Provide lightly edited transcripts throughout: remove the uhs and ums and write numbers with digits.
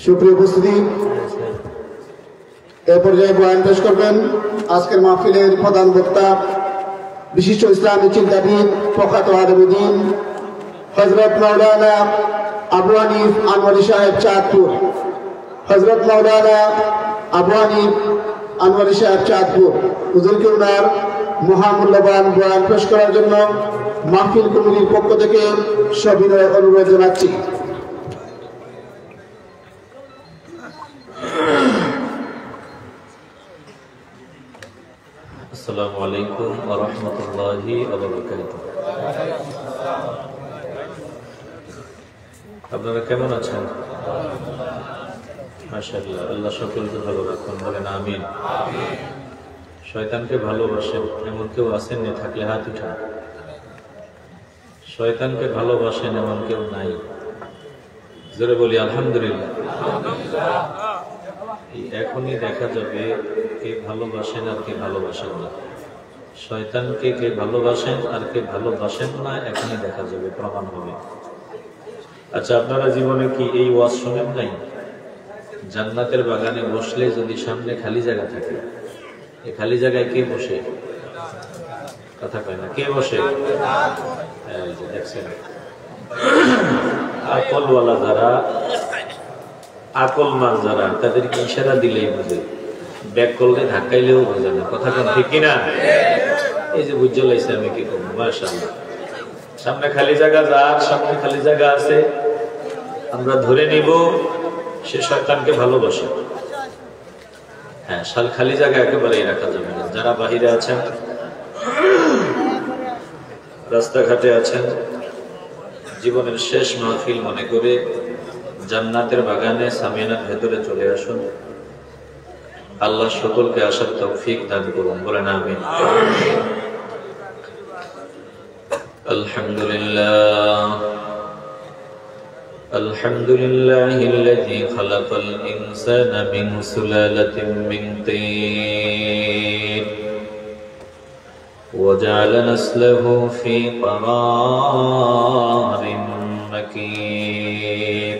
সুপ্রিয় উপস্থিতি, এ পর্যায়ে বয়ান পেশ করবেন আজকের মাহফিলের প্রধান বক্তা বিশিষ্ট ইসলামী চিন্তাবিদ প্রখ্যাত আলেমুদ্দিন হযরত মাওলানা আবু হানিফ আনওয়ারি সাহেব চাঁদপুর। হযরত মাওলানা আবু হানিফ আনওয়ারি সাহেব চাঁদপুর হুজুরকে ওনার মহামূল্যবান বয়ান পেশ করার জন্য মাহফিল কমিটির পক্ষ থেকে সবিনয় অনুরোধ জানাচ্ছি। আসসালামু আলাইকুম ওয়া রাহমাতুল্লাহি ওয়া বারাকাতুহু। আপনারা কেমন আছেন? মাশাআল্লাহ, আল্লাহ সকলকে ভালো রাখুন, বলেন আমিন। শয়তানকে ভালোবাসেন এমন কেউ আছেন? না থাকলে হাত উঠান। শয়তানকে ভালোবাসেন এমন কেউ নাই? জোরে বলি আলহামদুলিল্লাহ। এখনই দেখা যাবে কে ভালোবাসেন আর কে ভালোবাসেন না। শয়তানকে কে ভালোবাসেন আর কে ভালোবাসেন না এখনই দেখা যাবে, প্রমাণ হবে। আচ্ছা, আপনারা জীবনে কি এই ওয়াজ শোনেন নাই? জান্নাতের বাগানে বসলে যদি সামনে খালি জায়গা থাকে, এই খালি জায়গায় কে বসে? কথা কয় না, কে বসে? দেখছেন, আকলওয়ালা যারা, আকলমান যারা, তাদেরকে ইশারা দিলেই বোঝে, ব্যাক করলে ধাক্কাইলেও বোঝে না। কথা কোন ঠিক কিনা? এই যে বুঝে লাইছে আমি কি করবো। মাশাআল্লাহ, সামনে খালি জায়গা, যার সামনে খালি জায়গা আছে আমরা ধরে নিব সে শয়তানকে ভালোবাসে। হ্যাঁ, খালি জায়গা একেবারেই রাখা যাবে না। যারা বাহিরে আছেন, রাস্তাঘাটে আছেন, জীবনের শেষ মাহফিল মনে করে জান্নাতের বাগানে সামিয়ানার ভেতরে চলে আসুন। আল্লাহ সকলকে আসার তৌফিক দান করুন, বলেন আমিন। আলহামদুলিল্লাহ, আলহামদুলিল্লাহিল্লাযী খালাকাল ইনসানা মিন সুলালাতিন মিন তিন ওয়া জাআলা নাসলাহু ফী قرارٍ مكين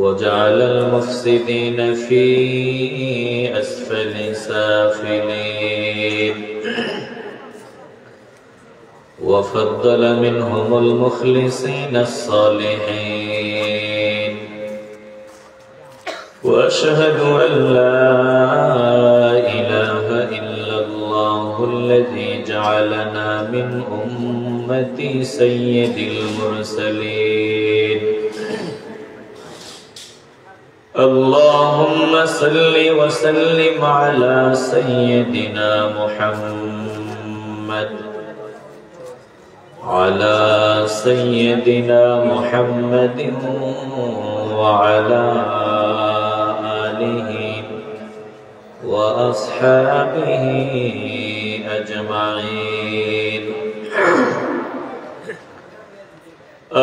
وجعل المفسدين في أسفل سافلين وفضل منهم المخلصين الصالحين وأشهد أن لا إله إلا الله الذي جعلنا من أمة سيد المرسلين. اللهم صل وسلم على سيدنا محمد وعلى آله وأصحابه أجمعين.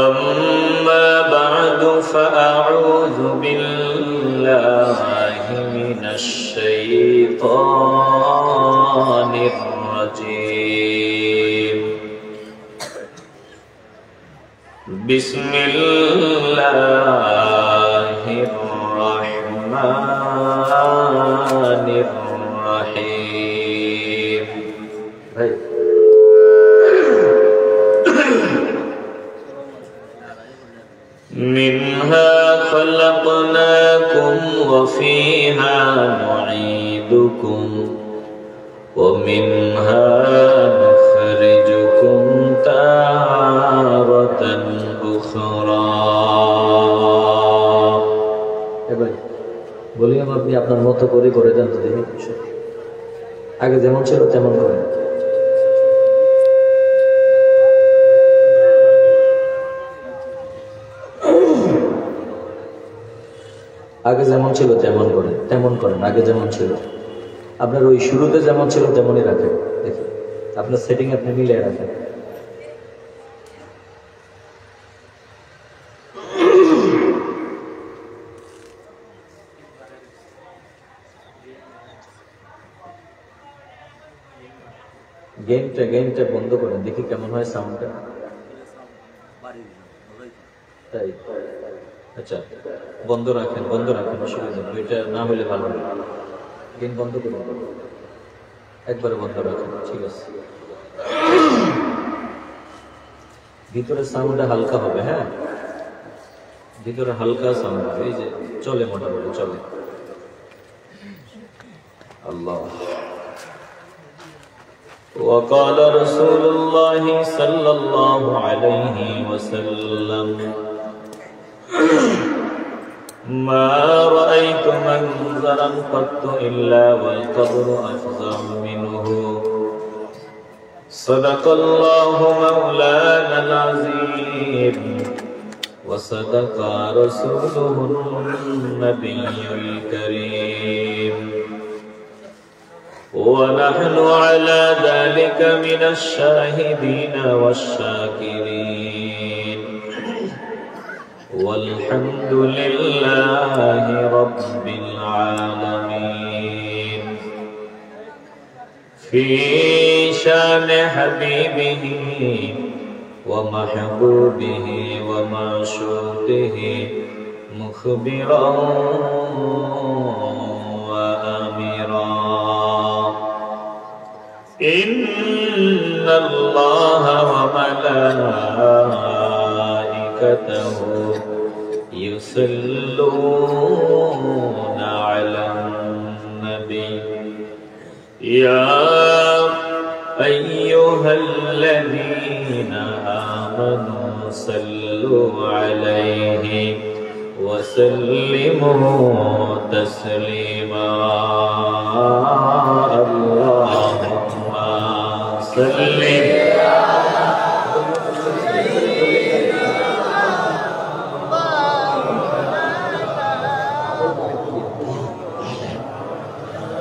أما بعد فأعوذ بالله من الشيطان الرجيم. بسم الله الرحمن الرحيم. منها خلقناكم وفيها نعيدكم ومنها نخرجكم تارة أخرى. বলিলাম আপনি আপনার মতো করে করে দেন তো দেখি, আগে যেমন ছিল তেমন করেন। আগে যেমন ছিল তেমন করেন, তেমন করেন, আগে যেমন ছিল। আপনার ওই শুরুতে যেমন ছিল তেমনই রাখেন, দেখি আপনার সেটিং আপনি মিলিয়ে রাখেন। গেমটা বন্ধ করেন, দেখি কেমন হয় সাউন্ডটা। তাই আচ্ছা, বন্ধ রাখেন, অসুবিধা নেই, ওইটা না হলে ভালো। গেম বন্ধ করুন, একবারে বন্ধ রাখেন, ঠিক আছে। ভিতরে সাউন্ডটা হালকা হবে, হ্যাঁ ভিতরে হালকা সাউন্ড হবে, এই যে চলে, মোটামুটি চলে। আল্লাহ। وقال رسول الله صلى الله عليه وسلم ما رأيت منظرا قط إلا والقبر أفظع منه. صدق الله مولانا العظيم وصدق رسوله النبي الكريم ونحن على ذلك من الشاهدين والشاكرين والحمد لله رب العالمين. في شان حبيبه ومحبوبه ومعشوقه مخبرا وآمرا. إن الله وملائكته يصلون على النبي يا أيها الذين آمنوا صلوا عليه وسلموا تسليما. اللهم صل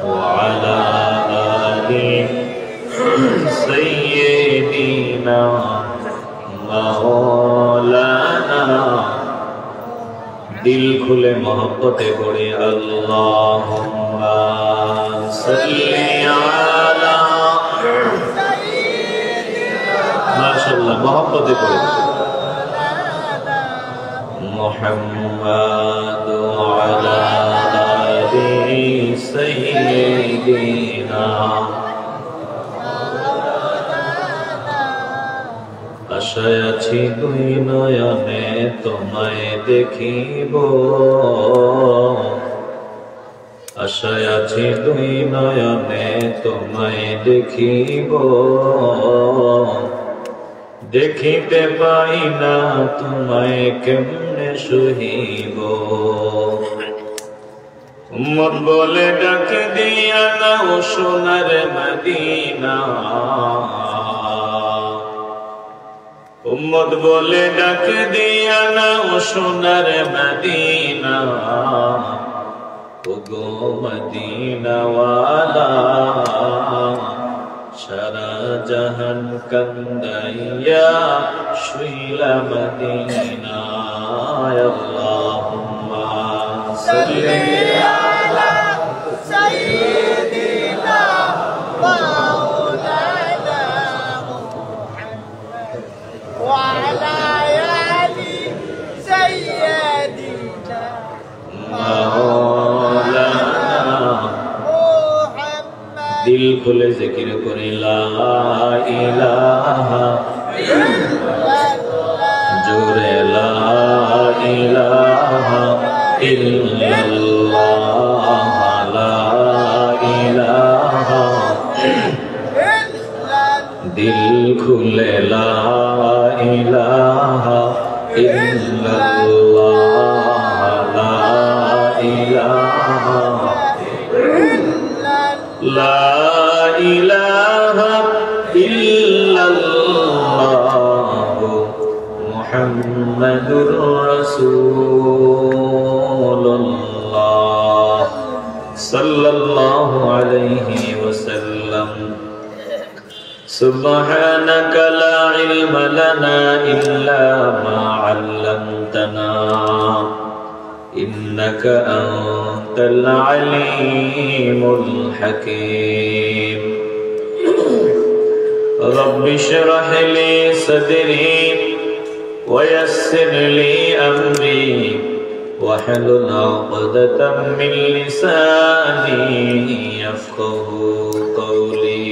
وعلى آل سيدنا مولانا. दिल खुले मोहब्बते पड़े अल्लाहुम्मा सल्ली अला माशाअल्लाह मोहब्बते पड़े मुहम्मद अला आलि सय्यिदिना. আশায় আছি দুই নয়নে তোমায় দেখিব, আশায় আছি দুই নয়নে তোমায় দেখিব, দেখিতে পাই না তোমায় কেমনে সহিব। উম্মত বলে ডাক দিয়া নাও সোনার মদিনা, উম্মত বলে ডাক দিয়া নাও সোনার মদিনা। ওগো মদিনাওয়ালা সারা জাহান কান্দাইয়া শুইলা মদিনায়। আল্লাহুম্মা সাল্লি আলা সাইয়্যিদিনা মাওলানা মুহাম্মদ ওয়া আলা আলি সাইয়্যিদিনা দিল খুলে জিকির করে লা ইলাহা জোরে লা ইলাহা ইল্লাল্লাহ, লা ইলাহা দিল খুলে লা ইলাহা ইল্লাল্লাহ, লা ইলাহা লা ইলাহা ইল্লাল্লাহ মুহাম্মাদুর রাসূলুল্লাহ সাল্লাল্লাহু আলাইহি ওয়াসাল্লাম। সুবহানাকা লা ইলমা লানা ইল্লা মা 'আল্লামতানা ইন্নাকা আনতাল আলীমুল হাকীম। রব্বি ইশরাহ লি সাদরি ওয়া ইয়াসসির লি আমরি ওয়াহলুল 'উকদাতাম মিন লিসানি ইয়াফকাহু কওলি।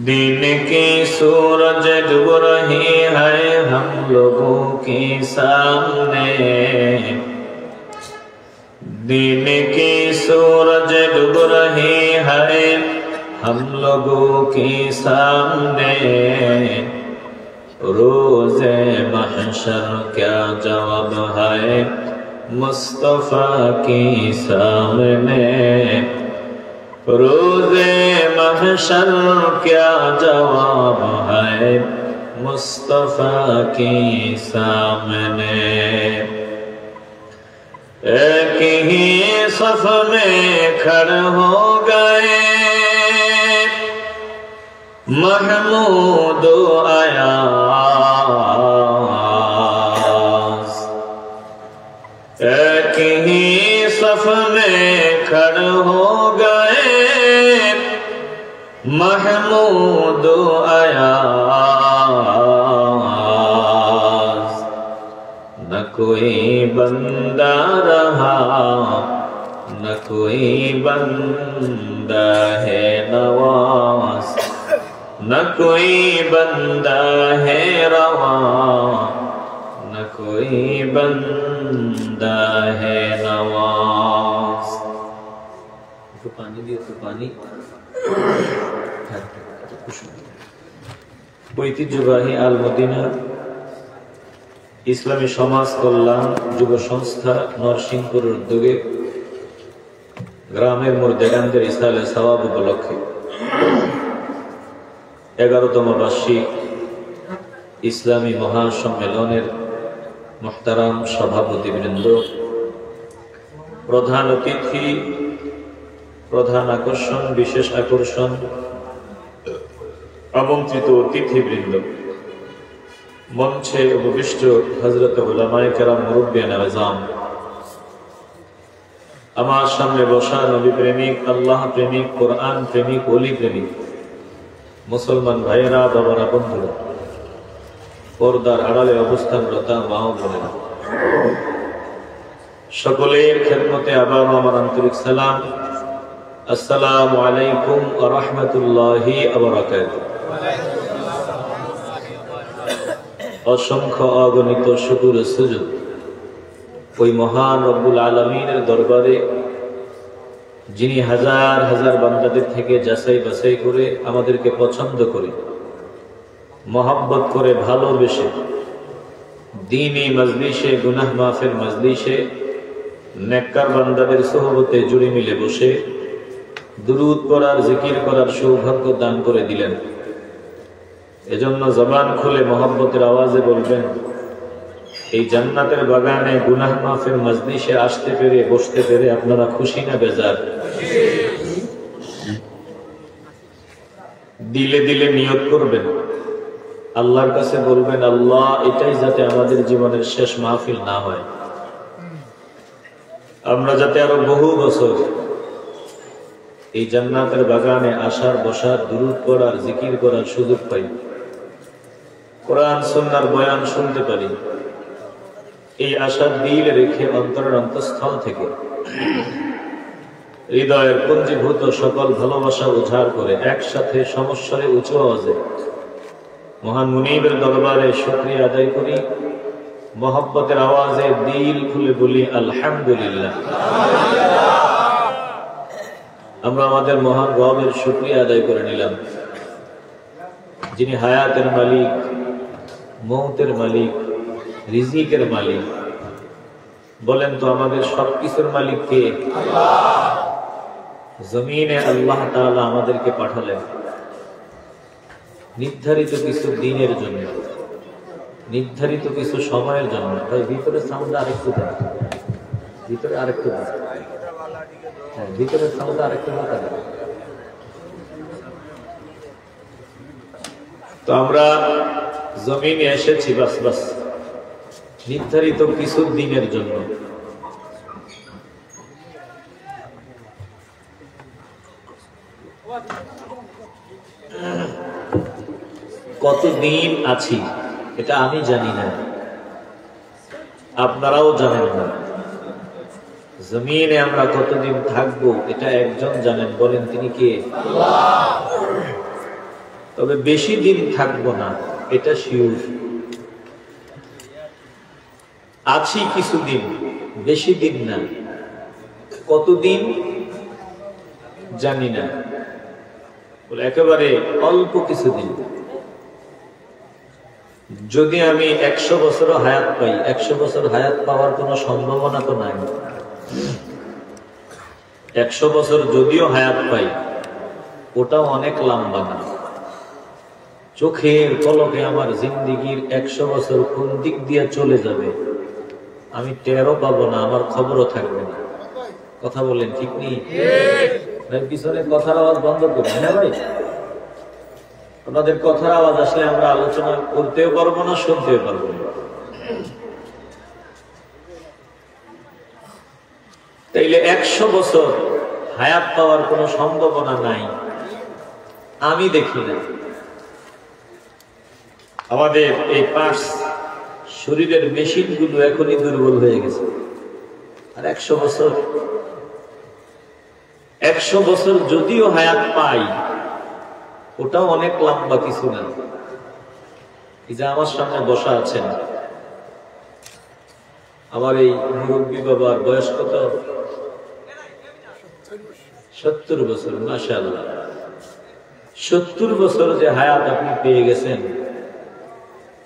दिन की सूरज डूब रही है हम लोगों के सामने, दिन की सूरज डूब रही है हम लोगों के सामने। रोज़े महशर क्या जवाब है मुस्तफा के सामने, रोज़े महशर क्या जवाब है मुस्तफा के सामने। एक ही सफ में खड़े हो गए महमूद अयास, एक ही सफ में खड़े हो गए महमूद अयास। न कोई बंदा रहा न कोई बंदा है नवाज, न कोई बंदा है रवा न कोई बंदा है नवाज। तो पानी दिए तो पानी। ঐতিহ্যবাহী আল মদিনা ইসলামী সমাজ কল্যাণ যুব সংস্থা নরসিংপুরের উদ্যোগে গ্রামের মুর্দেগানদের ইসলামে সওয়াব উপলক্ষে 11তম বার্ষিক ইসলামী মহাসম্মেলনের মুহতারাম সভাপতিবৃন্দ, প্রধান অতিথি, প্রধান আকর্ষণ, বিশেষ আকর্ষণ, আমন্ত্রিত অতিথিবৃন্দ, মঞ্চে উপবিষ্ট হযরত উলামায়ে কেরাম, মুরব্বিয়ান আযম, আমার সামনে বসা নবী প্রেমিক, আল্লাহ প্রেমিক, কোরআন প্রেমিক, ওলি প্রেমিক মুসলমান ভাইয়েরা, বাবারা, বন্ধুরা, পর্দার আড়ালে অবস্থানরত মা ও বোনেরা, সকলের খেদমতে আবার আমার আন্তরিক সালাম। আসসালামু আলাইকুম ওয়া রাহমাতুল্লাহি ওয়া বারাকাতুহু। অসংখ্য অগণিত শুকর সুজুদ ওই মহান রব্বুল আলামিনের দরবারে যিনি হাজার হাজার বান্দাদের থেকে যাচাই বাছাই করে আমাদেরকে পছন্দ করে, মহব্বত করে, ভালোবেসে দ্বীনি মজলিসে, গুনাহ মাফের মজলিসে নেককার বান্দাদের সোহবতে জুড়ে মিলে বসে দুরূদ পড়ার, জিকির করার সৌভাগ্য দান করে দিলেন। এজন্য জবান খুলে মহব্বতের আওয়াজে বলবেন, এই জান্নাতের বাগানে গুনাহ মাফের মজলিসে আসতে পেরে, বসতে পেরে আপনারা খুশি না বেজার? দিলে দিলে নিয়ত করবেন, আল্লাহর কাছে বলবেন, আল্লাহ এটাই যাতে আমাদের জীবনের শেষ মাহফিল না হয়, আমরা যাতে আরো বহু বছর এই জান্নাতের বাগানে আসার, বসার, দুরূদ পড়ার, জিকির করার সুযোগ পাই, কোরআন সুন্নাহর বয়ান শুনতে পারি। এই আশার দিল রেখে অন্তরের অন্তঃস্থল থেকে হৃদয়ের পুঞ্জীভূত সকল ভালোবাসা উজাড় করে একসাথে সমস্বরে উঁচু আওয়াজে মহান মুনীবের দরবারে শুকরিয়া আদায় করি। মহব্বতের আওয়াজে দিল খুলে বলি আলহামদুলিল্লাহ। আমরা আমাদের মহান রবের শুকরিয়া আদায় করে নিলাম, যিনি হায়াতের মালিক, মৌতের মালিক, রিজিকের মালিক। বলেন তো আমাদের সবকিছুর মালিক কে? জমিনে আল্লাহ তাআলা আমাদেরকে পাঠালেন নির্ধারিত কিছু দিনের জন্য, নির্ধারিত কিছু সময়ের জন্য। তাই ভিতরে সাউন্ড আরেকটু দেন, ভিতরে আরেকটু দেন, হ্যাঁ ভিতরে সাউন্ড আরেকটু দেন। তো আমরা জমিনে এসেছি বাস বাস নির্ধারিত কিছু দিনের জন্য। কতদিন আছি এটা আমি জানি না, আপনারাও জানেন না। জমিনে আমরা কতদিন থাকবো এটা একজন জানেন, বলেন তিনি কে? তবে বেশি দিন থাকবো না এটা শিওর। আছি কিছুদিন, বেশি দিন না। কতদিন জানি না, বলে একেবারে অল্প কিছুদিন। যদি আমি 100 বছর হায়াত পাই, 100 বছর হায়াত পাওয়ার কোন সম্ভাবনা তো নাই। 100 বছর যদিও হায়াত পাই, ওটাও অনেক লম্বা না। চোখের পলকে আমার জিন্দিগির 100 বছর কোন দিক দিয়ে চলে যাবে আমি টেরও পাবো না, আমার খবরও থাকবে না। কথা বলেন ঠিক নেই? পিছনে কথার আওয়াজ বন্ধ করুন। হ্যাঁ ভাই, আপনাদের কথার আওয়াজ আসলে আমরা আলোচনা করতেও পারবো না, শুনতেও পারবো না। তাইলে 100 বছর হায়াত পাওয়ার কোন সম্ভাবনা নাই, আমি দেখি না। আমাদের এই পাশ শরীরের মেশিন গুলো এখনই দুর্বল হয়ে গেছে। আর 100 বছর, 100 বছর যদিও হায়াত পাই, ওটাও অনেক লম্বা কিছু না। এই যে আমার সামনে বসা আছেন, আমার এই মুরব্বী বাবার বয়স কত? 70 বছর। মাশাআল্লাহ, 70 বছর যে হায়াত আপনি পেয়ে গেছেন,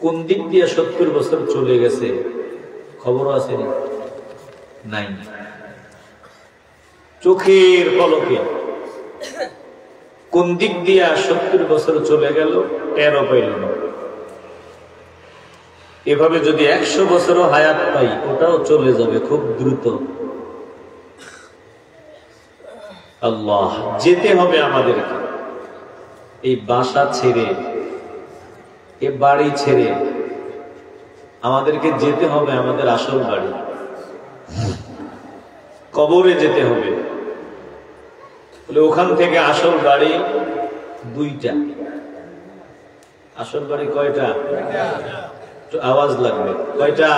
কোন দিক দিয়ে 70 বছর চলে গেছে খবরও আছে নাই। চোখের পলকে কোন দিক দিয়া 70 বছর চলে গেল টেরও পাইল না। এভাবে যদি 100 বছরও হায়াত পাই, ওটাও চলে যাবে খুব দ্রুত। আল্লাহ, যেতে হবে আমাদেরকে। এই বাসা ছেড়ে, এ বাড়ি ছেড়ে আমাদেরকে যেতে হবে আমাদের আসল বাড়ি, কবরে যেতে হবে। ওখান থেকে আসল বাড়ি 2টা। আসল বাড়ি কয়টা? আওয়াজ লাগবে। কয়টা?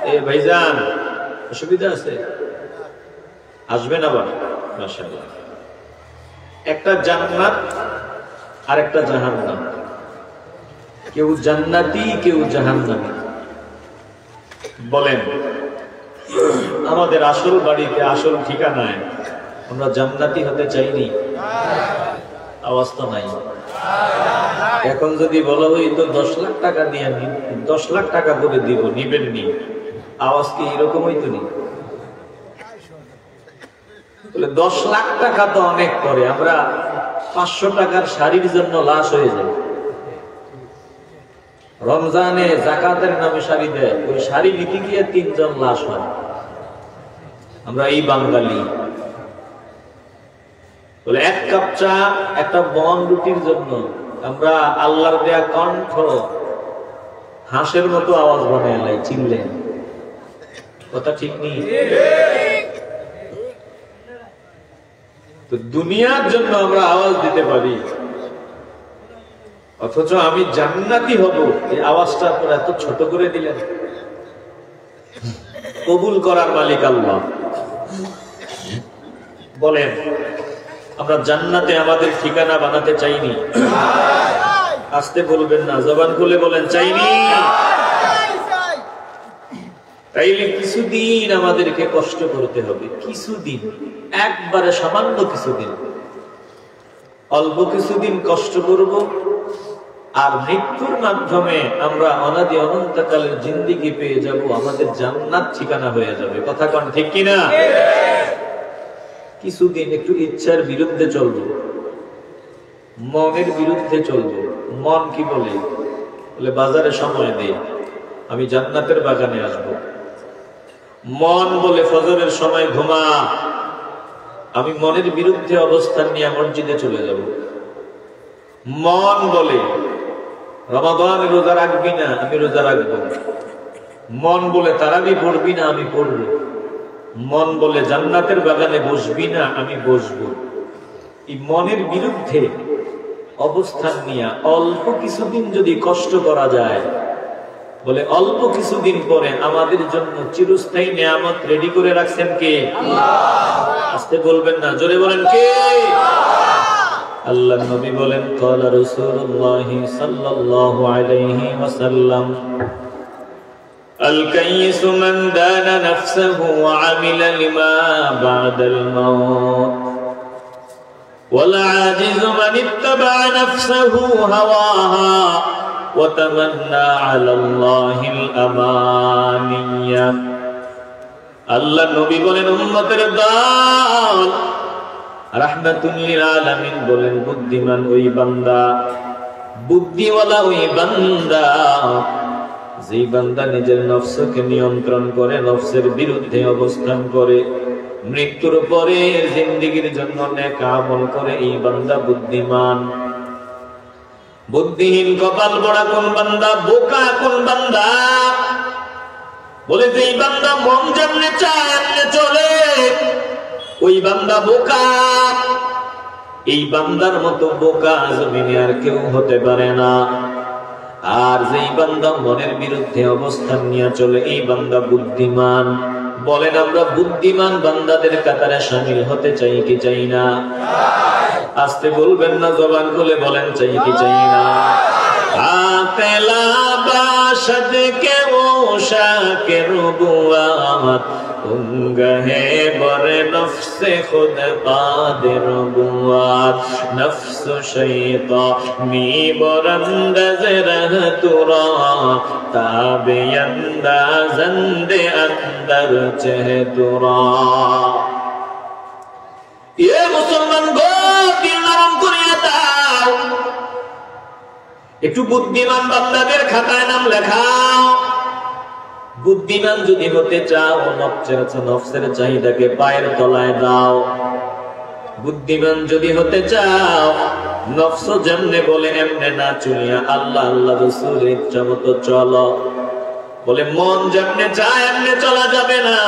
এ ভাইজান, অসুবিধা আছে? আসবেন আবার? মাশাআল্লাহ। একটা জান্নাত আর একটা জাহান্নাম। কেউ জান্নাতি, কেউ জাহান্নামী। বলেন আমাদের আসল বাড়িতে আসল ঠিকানায় আমরা জান্নাতি হতে চাইনি? আওয়াজ তো নাই। এখন যদি বলা হয় তো 10 লাখ টাকা দিয়ে 10 লাখ টাকা করে দিব, নিবেন নি? আওয়াজ কি এরকম হইতো নি? 10 লাখ টাকা তো অনেক করে, আমরা 500 টাকার শাড়ির জন্য লাশ হয়ে যায়। রমজানে জাকাতের নামে শাড়ি দেয়, ওই শাড়ি নিতে গিয়ে 3 জন লাশ হয়। আমরা এই বাঙালি বলে 1 কাপ চা একটা বন রুটির জন্য আমরা আল্লাহর দেয়া কণ্ঠ হাঁসের মতো আওয়াজ বানায় লাই, চিনলেন? কথা ঠিক নেই? তো দুনিয়ার জন্য আমরা আওয়াজ দিতে পারি, অথচ আমি জান্নাতি হব এই আওয়াজটা আপনারা এত ছোট করে দিলেন। কবুল করার মালিক আল্লাহ। বলেন, আমরা জান্নাতে আমাদের ঠিকানা বানাতে চাইনি? আসতে বলবেন না, জবান খুলে বলেন চাইনি। তাইলে কিছুদিন আমাদেরকে কষ্ট করতে হবে, কিছুদিন, একবারে সামান্য কিছুদিন, অল্প কিছুদিন কষ্ট করব, আর মৃত্যুর মাধ্যমে আমরা অনাদি অনন্তকালের জিন্দেগি পেয়ে যাব, আমাদের জান্নাত ঠিকানা হয়ে যাবে। কথা কোন ঠিক কিনা? কিছুদিন একটু ইচ্ছার বিরুদ্ধে চলবো, মনের বিরুদ্ধে চলবো। মন কি বলে? বলে বাজারে সময় দে, আমি জান্নাতের বাগানে আসব। মন বলে ফজরের সময় ঘুমা, আমি মনের বিরুদ্ধে অবস্থান নিয়ে মসজিদে চলে যাব। মন বলে রমাদান রোজা রাখবি না, আমি রোজা রাখবো। মন বলে তারাবি পড়বি না, আমি পড়বো। মন বলে জান্নাতের বাগানে বসবি না, আমি বসবো। এই মনের বিরুদ্ধে অবস্থান নিয়ে অল্প কিছুদিন যদি কষ্ট করা যায়, বলে অল্প কিছুদিন পরে আমাদের জন্য চিরস্থায়ী নিয়ামত রেডি করে রাখছেন কে? আসতে বলবেন না, জোরে বলেন কে? আল্লাহ নবী বলেন, ক্বালা রাসূলুল্লাহ সাল্লাল্লাহু আলাইহি ওয়াসাল্লাম, الكيس من دان نفسه وعمل لما بعد الموت والعاجز من اتبع نفسه هواها وتمنى على الله الأماني। আল্লাহ নবী বলেন, উম্মতের দল রাহমাতুল লিল আলামিন বলেন, বুদ্ধিমান ওই বান্দা, বুদ্ধিওয়ালা ওই বান্দা, যেই বান্দা নিজের নফসকে নিয়ন্ত্রণ করে, নফসের বিরুদ্ধে অবস্থান করে, মৃত্যুর পরে জিন্দেগীর জন্য নেক আমল করে, এই বান্দা বুদ্ধিমান। বুদ্ধিহীন কপাল পড়া কোন বান্দা, বোকা কোন বান্দা? বলে যেই বান্দা মন যেমনে চায় এমনে চলে, ওই বান্দা বোকা। এই বান্দার মতো বোকা জমিনে আর কেউ হতে পারে না। আর যেই বান্দা মনের বিরুদ্ধে অবস্থান নিয়ে চলে, এই বান্দা বুদ্ধিমান। বলেন, আমরা বুদ্ধিমান বান্দাদের কাতারে শামিল হতে চাই কি চাই না? আসতে বলবেন না, জবান খুলে বলেন চাই কি চাই না? আকেলা বাশদ কে ও শাকে রুবুয়াত উঙ্গহে বরে নফসে খুদ কাদের রুবুয়াত নফস শৈতানি বরন্দজ রহ তুরা তাবে আন্দাজন্দে अंदर চেহতুরা। এ মুসলমান গো, দিল নরম করিয়া দাও, একটু বুদ্ধিমান বান্দাদের খাতায় নাম লেখাও। বুদ্ধিমান যদি হতে চাও, নফসের চাহিদাকে পায়ের তলায় দাও। বুদ্ধিমান যদি হতে চাও, নফস যেমনে বলে এমনে না চলিয়া আল্লাহ আল্লাহ রাসূলের ইচ্ছা মতো চলো। বলে মন যেমনে চায় এমনে চলা যাবে না।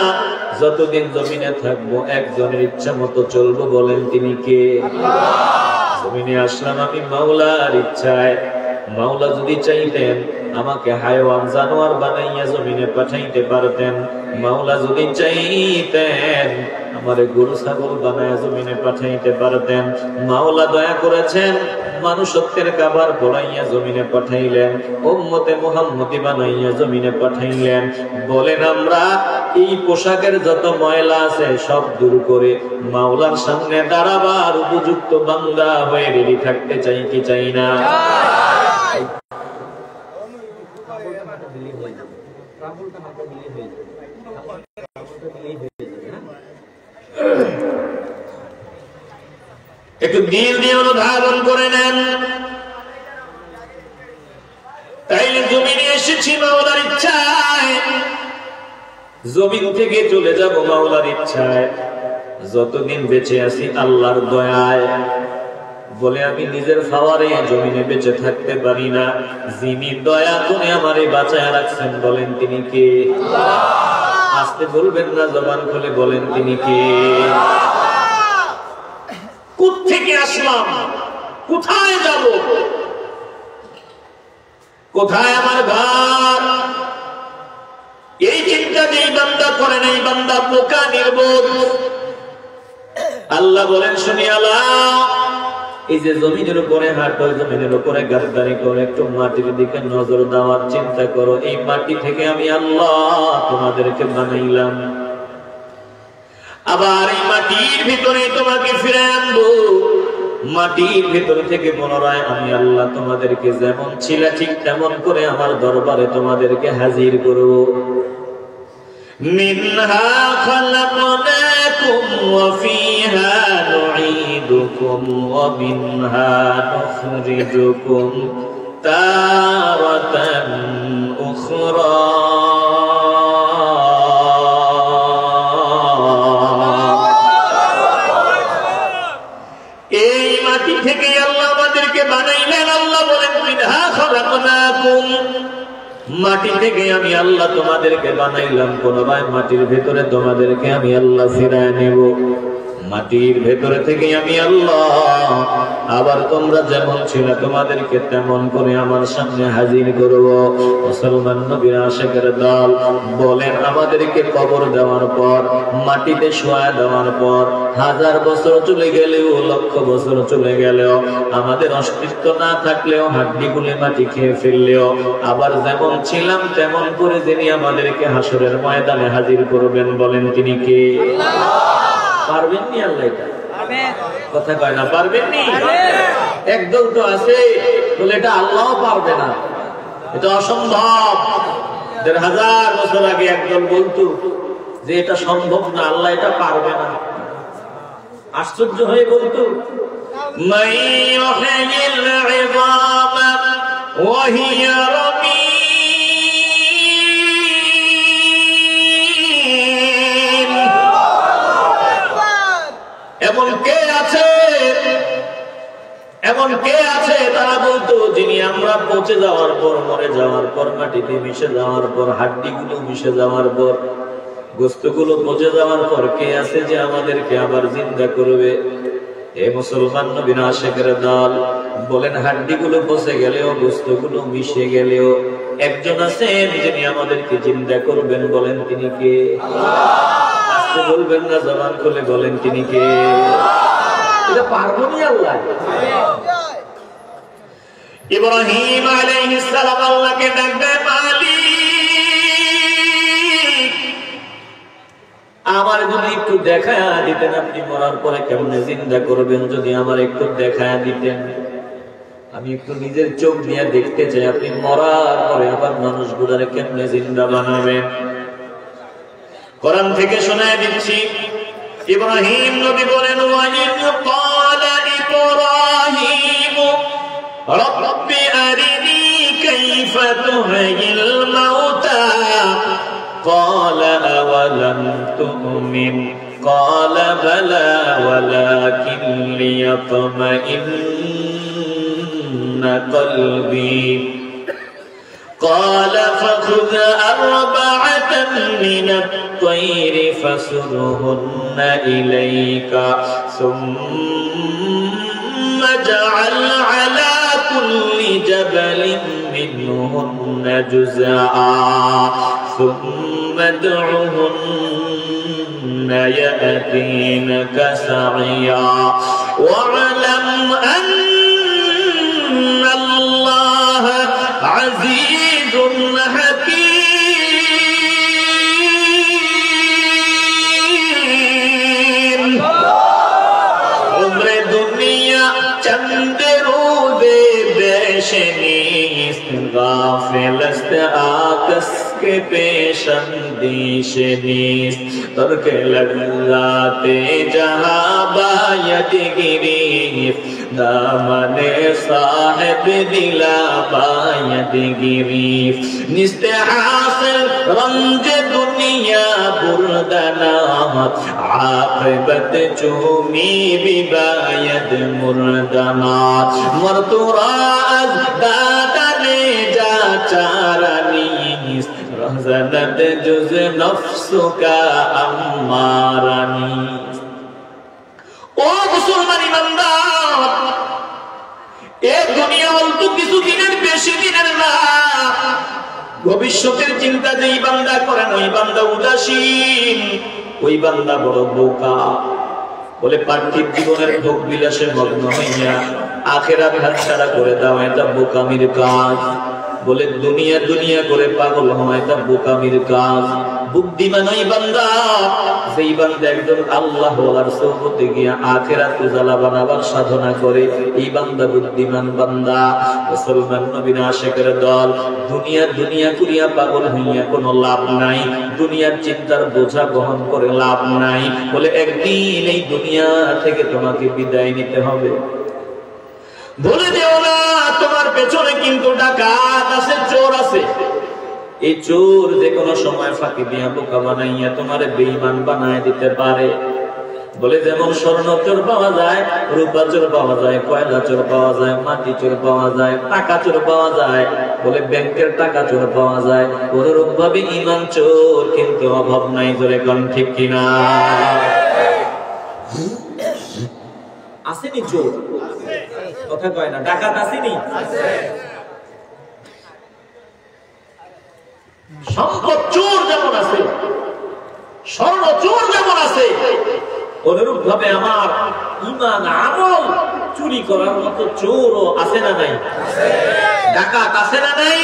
যতদিন জমিনে থাকবো একজনের ইচ্ছা মতো চলবো। বলেন তিনি কে? জমিনে আসলাম আমি মাওলার ইচ্ছায়। মাওলা যদি চাইতেন আমাকে হায়ওয়ান জানোয়ার বানাইয়া জমিনে পাঠাইতে পারতেন। মাওলা যদি চাইতেন আমারে গরু ছাগল বানায় জমিনে পাঠাইতে পারতেন। মাওলা দয়া করেছেন, মানুষত্বের কাবার পড়াইয়া জমিনে পাঠাইলেন, উম্মতে মুহাম্মদি বানাইয়া জমিনে পাঠাইলেন। বলেন আমরা এই পোশাকের যত ময়লা আছে সব দূর করে মাওলার সামনে দাঁড়াবার উপযুক্ত বান্দা হয়ে রেডি থাকতে চাই কি চাই না? একটু দিল দিয়ে অনুধাবন করে নেন। তাইলে জমিনে এসেছি মাওলার ইচ্ছায়, জমিন থেকে চলে যাব মাওলার ইচ্ছায়। যতদিন বেঁচে আছি আল্লাহর দয়ায়। বলে আমি নিজের খাওয়ারে জমিনে বেঁচে থাকতে পারি না, যিনি দয়া করে আমারে বাঁচায় রাখছেন বলেন তিনি কে? আস্তে বলবেন না, জবান খুলে বলেন তিনি কে? কোত্থেকে আসলাম, কোথায় যাব, কোথায় আমার ঘর? এই চিন্তা যেই বান্দা করে নাই, বান্দা বোকা নির্বোধ। আল্লাহ বলেন শুনিয়ালা, এই যে জমিনের উপরে হাঁটো, জমিনের উপরে গাদ্দারি করে একটু মাটির দিকে নজর দেওয়ার চিন্তা করো। এই মাটি থেকে আমি আল্লাহ তোমাদেরকে বানাইলাম, আবার এই মাটির ভিতরে তোমাকে ফিরে আনবো। মাটির ভিতর থেকে পুনরায় আমি আল্লাহ তোমাদেরকে যেমন ছিল ঠিক তেমন করে আমার দরবারে তোমাদেরকে হাজির করব। মিনহা খালাকনাকুম ওয়া ফিহা নুঈদুকুম ওয়া মিনহা নুখরিজুকুম তারাতান উখরা। এই মাটি থেকে আল্লাহ আমাদেরকে বানাইলেন। আল্লাহ বলেন মিনহা খালাকনাকুম, মাটি থেকে আমি আল্লাহ তোমাদেরকে বানাইলাম। পুনরায় মাটির ভেতরে তোমাদেরকে আমি আল্লাহ ফিরায় নেব। মাটির ভেতরে থেকে আমি আল্লাহ আবার তোমরা যেমন ছিল তোমাদেরকে তেমন করে আমার সামনে হাজির করব। মুসলমান নবীর আশিকের দল বলেন আমাদেরকে কবর দেওয়ার পর, মাটিতে শোয়া দেওয়ার পর, 1000 বছর চলে গেলেও, লক্ষ বছর চলে গেলেও, আমাদের অস্তিত্ব না থাকলেও, হাড্ডিগুলি মাটি খেয়ে ফেললেও, আবার যেমন ছিলাম তেমন করে যিনি আমাদেরকে হাসরের ময়দানে হাজির করবেন বলেন তিনি কে? পারবেন নি আল্লাহ? এটা কথা কয় না, পারবেন নি? একদল তো আছে বলে এটা আল্লাহ পারবে না, এটা অসম্ভব। 1000 বছর আগে একদল বলতো যে এটা সম্ভব না, আল্লাহ এটা পারবে না। আশ্চর্য হয়ে বলতো এমন কে আছে, এমন কে আছে? তারা বলতো যিনি আমরা পচে যাওয়ার পর, মরে যাওয়ার পর, মাটিতে মিশে যাওয়ার পর, হাড্ডিগুলো মিশে যাওয়ার পর, গোস্তগুলো পচে যাওয়ার পর কে আছে যে আমাদেরকে আবার জিন্দা করবে? এ মুসলমান নবীর আশিকের দল বলেন হাড্ডিগুলো পচে গেলেও, গোস্তগুলো মিশে গেলেও একজন আছেন যিনি আমাদেরকে জিন্দা করবেন বলেন তিনি কে? বলবেন না, জবান খুলে বলেন তিনি কে? এটা পারবো নি আল্লাহ? ইব্রাহিম আলাইহিস সালাম আল্লাহকে ডাকলেন, মালিক আমার যদি একটু দেখায়া দিতেন, আপনি মরার পরে কেমনে জিন্দা করবেন, যদি আমার একটু দেখায়া দিতেন, আমি একটু নিজের চোখ দিয়ে দেখতে চাই আপনি মরার পরে আবার মানুষগুলোরে কেমনে জিন্দা বানাবেন। কোরআন থেকে শোনায় দিচ্ছি, ইব্রাহিম নবী বলেন ওয়াইদ ক্বালা ইব্রাহিম রাব্বি আরিনি কাইফা তুহয়িল মাউতা ক্বালা আওয়ালাম তুমিন ক্বালা বালা ওয়ালাকিন লিয়াতমাইন্না কলবি قال فخذ 4 من الطير فصرهن إليك ثم اجعل على كل جبل منهن جزءا ثم ادعهن يأتينك سعيا واعلم أن الله عزيز حكيم عمر دنيا چند روزے بیشنیست غافل است آکس کے پیش اندیش نیست ترک لذات جہاں باید گریفت دامن صاحب دلا باید گریفت نیست حاصل رنج دنیا بردنات عاقبت چومی بھی باید مردنات مرتو را از دادن جا چارہ نیست رہزنت جز نفس کا امارہ نیست ও মুসলমান ইমানদার এই দুনিয়া অল্প কিছু দিনের বেশি দিনের না ভবিষ্যতের চিন্তা যেই বান্দা করেন ওই বান্দা উদাসীন ওই বান্দা বড় বোকা বলে পার্থিব জীবনের ভোগ বিলাসে মগ্ন হইয়া আখিরাত হাতছাড়া করে দাও এটা বোকামির কাজ বলে দুনিয়া দুনিয়া করে পাগল হওয়া এটা বোকামির কাজ বুদ্ধিমান ওই বান্দা যেই বান্দা একজন আল্লাহ ওয়ালার সোহবতে গিয়া আখিরাত উজালা বানাবার সাধনা করে এই বান্দা বুদ্ধিমান বান্দা মুসলমান নবীর আশিকের দল দুনিয়া দুনিয়া করিয়া পাগল হইয়া কোনো লাভ নাই দুনিয়ার চিন্তার বোঝা বহন করে লাভ নাই বলে একদিন এই দুনিয়া থেকে তোমাকে বিদায় নিতে হবে বলে দেও না তোমার পেছনে কিন্তু ডাকাত আছে চোর আছে এই চোর যে কোনো সময় ফাঁকি দিয়া বোকা বানাইয়া তোমারে বেঈমান বানায় দিতে পারে বলে যেমন স্বর্ণ চোর পাওয়া যায় রূপা চোর পাওয়া যায় কয়লা চোর পাওয়া যায় মাটি চোর পাওয়া যায় টাকা চোর পাওয়া যায় বলে ব্যাংকের টাকা চোর পাওয়া যায় অনুরূপ ভাবে ঈমান চোর কিন্তু অভাব নাই ধরে কোন ঠিক কিনা আসেনি চোর কথা কয় না ডাকাত আসেনি সম্পদ চোর যেমন আছে স্বর্ণ চোর যেমন আছে অনুরূপ ভাবে আমার ঈমান আমল চুরি করার মতো চোরও আছে না নাই ডাকাত আছে না নাই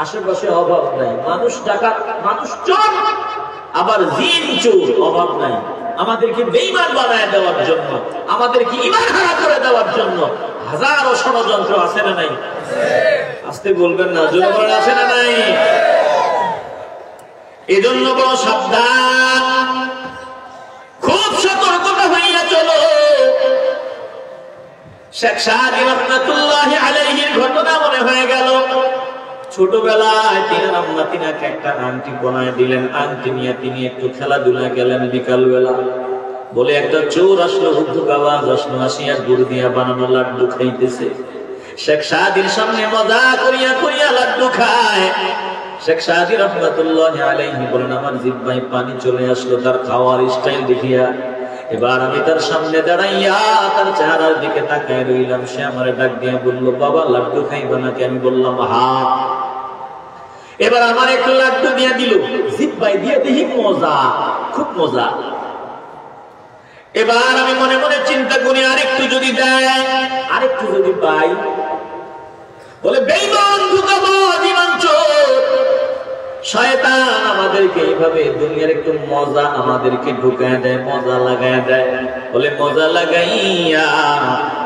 আশেপাশে অভাব নাই মানুষ ডাকাত মানুষ চোর আবার জিন চোর অভাব নাই আমাদেরকে বেঈমান বানায় দেওয়ার জন্য আমাদেরকে ঈমান হারা করে দেওয়ার জন্য হাজারো ষড়যন্ত্র আছে না নাই আসতে বলবেন না জোরে বলেন আছে না নাই এজন্য বড় সাবধান খুব সতর্কতা হইয়া চলো শেখ সাদি রহমাতুল্লাহি আলাইহির ঘটনা মনে হয়ে গেল ছোটবেলায় তিনার আম্মা তিনাকে একটা আংটি বানায় দিলেন আংটি নিয়ে তিনি একটু খেলাধুলা গেলেন বিকাল বেলা বলে একটা চোর আসলো উদ্ধুক আওয়াজ আসলো আসিয়া গুড় দিয়া বানানো লাড্ডু খাইতেছে শেখ সাদির সামনে মজা করিয়া করিয়া লাড্ডু খায় শেখ সাদি রহমাতুল্লাহি আলাইহি বলেন আমার জিহ্বায় পানি চলে আসলো তার খাওয়ার স্টাইল দেখিয়া এবার আমি তার সামনে দাঁড়াইয়া তার চেহারার দিকে তাকায় রইলাম সে আমারে ডাক দিয়া বলল বাবা লাড্ডু খাইবা নাকি আমি বললাম হ্যাঁ এবার আমার একটু লাড্ডু দিয়া দিল জিহ্বায় দিয়ে দেখি মজা খুব মজা এবার আমি মনে মনে চিন্তা করি আরেকটু যদি দেয় আরেকটু যদি পাই বলে বেঈমান ধোঁকাবাজ ঈমান চোর শয়তান আমাদেরকে এইভাবে দুনিয়ার একটু মজা আমাদেরকে ঢুকায় দেয় মজা লাগায় দেয় বলে মজা লাগাইয়া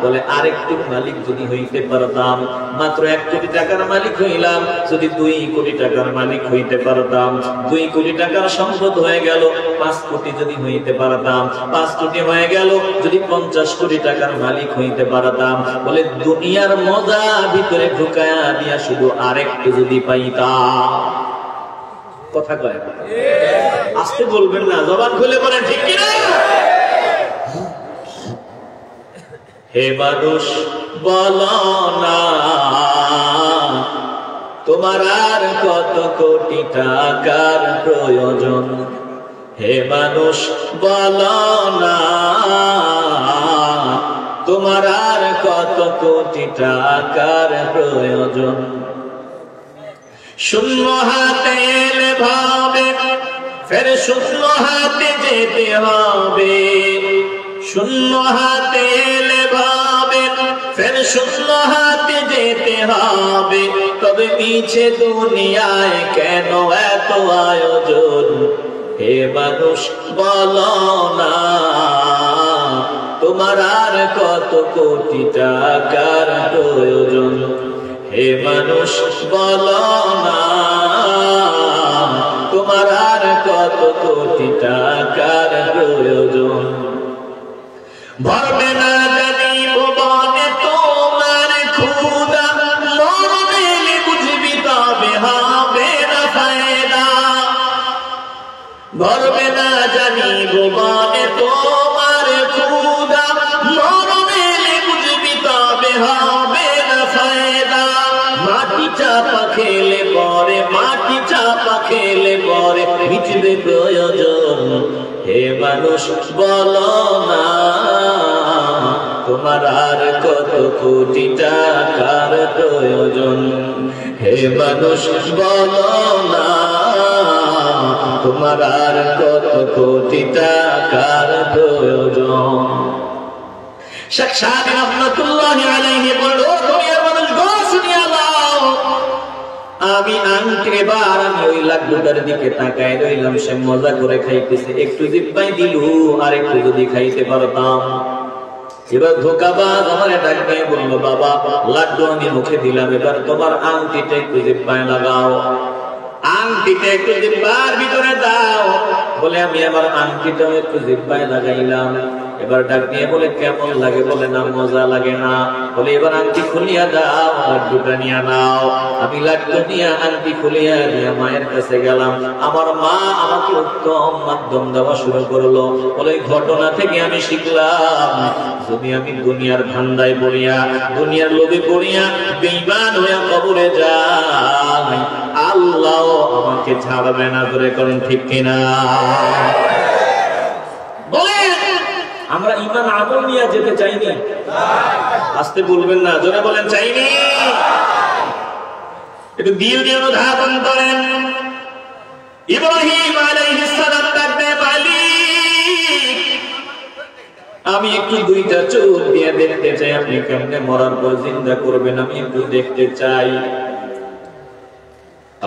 বলে আরেকটু মালিক যদি হইতে পারতাম মাত্র 1 কোটি টাকার মালিক হইলাম যদি 2 কোটি টাকার মালিক হইতে পারতাম 2 কোটি টাকার সম্পদ হয়ে গেল 5 কোটি যদি হইতে পারতাম 5 কোটি হয়ে গেল যদি 50 কোটি টাকার মালিক হইতে পারতাম বলে দুনিয়ার মজা ভিতরে ঢুকায়া দিয়া শুধু আরেকটু যদি পাইতাম কথা কয় আসতে বলবেন না জবান খুলে বলেন ঠিক কি না হে মানুষ বলো না তোমার আর কত কোটি টাকার প্রয়োজন হে মানুষ বলো না তোমার আর কত কোটি টাকার প্রয়োজন শূন্য হাতে এলে ভাবে ফের শূন্য হাতে যেতে হবে, শূন্য হাতে এলে ভাবেন ফের শূন্য হাতে যেতে হবে। তবে মিছে দুনিয়ায় কেন এত আয়োজন, হে মানুষ বলো না তোমার আর কত কোটি টাকার প্রয়োজন। হে মানুষ বলো না তোমার আর কত কোটি টাকার প্রয়োজন। ভরবে না জানি ভুবনে তোমার ক্ষুধা, মরবে বুঝবি তবে হবে না ফায়দা। ভরবে না জানি ভুবনে তোমার ক্ষুধা, মরবে বুঝবি তবে হবে না ফায়দা। মাটি চাপা খেলে পরে, মাটি চাপা খেলে পরে মিটবে প্রয়োজন। হে মানুষ বলো না তোমার আর কত কোটি টাকার প্রয়োজন। হে মানুষ বলো না তোমার আর কত কোটি টাকার প্রয়োজন। শেখ সাদি রহমাতুল্লাহি আলাইহি বলল, দুনিয়ার মানুষ গো শুনিয়া নাও, আমি আংটি এবার আমি ওই লাড্ডুটার দিকে তাকায় রইলাম, সে মজা করে খাইতেছে, একটু জিব্বাই দিল আর একটু যদি খাইতে পারতাম। এবার ধোকাবাজ আমার ডাক দিয়ে বলল, বাবা লাড্ডু আমি মুখে দিলাম, এবার তোমার আংটিটা একটু জিব্বায় লাগাও, আংটিটা একটু জিব্বার ভিতরে দাও। বলে আমি আমার আংটিটা একটু জিব্বায় লাগাইলাম। এবার ডাক দিয়ে বলে কেমন লাগে? বলে না মজা লাগে না। বলে এবার আংটি খুলিয়া দাও, লাড্ডুটা নিয়ে নাও। আমি লাড্ডু নিয়ে আংটি খুলিয়া নিয়ে মায়ের কাছে গেলাম। আমার মা আমাকে উত্তম মাধ্যম দেওয়া শুরু করলো। বলে ঘটনা থেকে আমি শিখলাম, যদি আমি দুনিয়ার ধান্দায় পড়িয়া, দুনিয়ার লোভে পড়িয়া বেঈমান হইয়া কবরে যাই, আল্লাহ আমাকে ছাড়বে না। করে করেন ঠিক কিনা? বলেন আমরা ঈমান আমল নিয়ে যেতে চাইনি? আস্তে বলবেন না, জোরে বলেন চাইনি। একটু দিল দিয়ে ধারণ করেন। ইব্রাহিম আলাইহিস সালাম ডাকতে মালিক, আমি একটু দুইটা চোখ দিয়ে দেখতে চাই, আপনি কেমনে মরার পর জিন্দা করবেন, আমি একটু দেখতে চাই।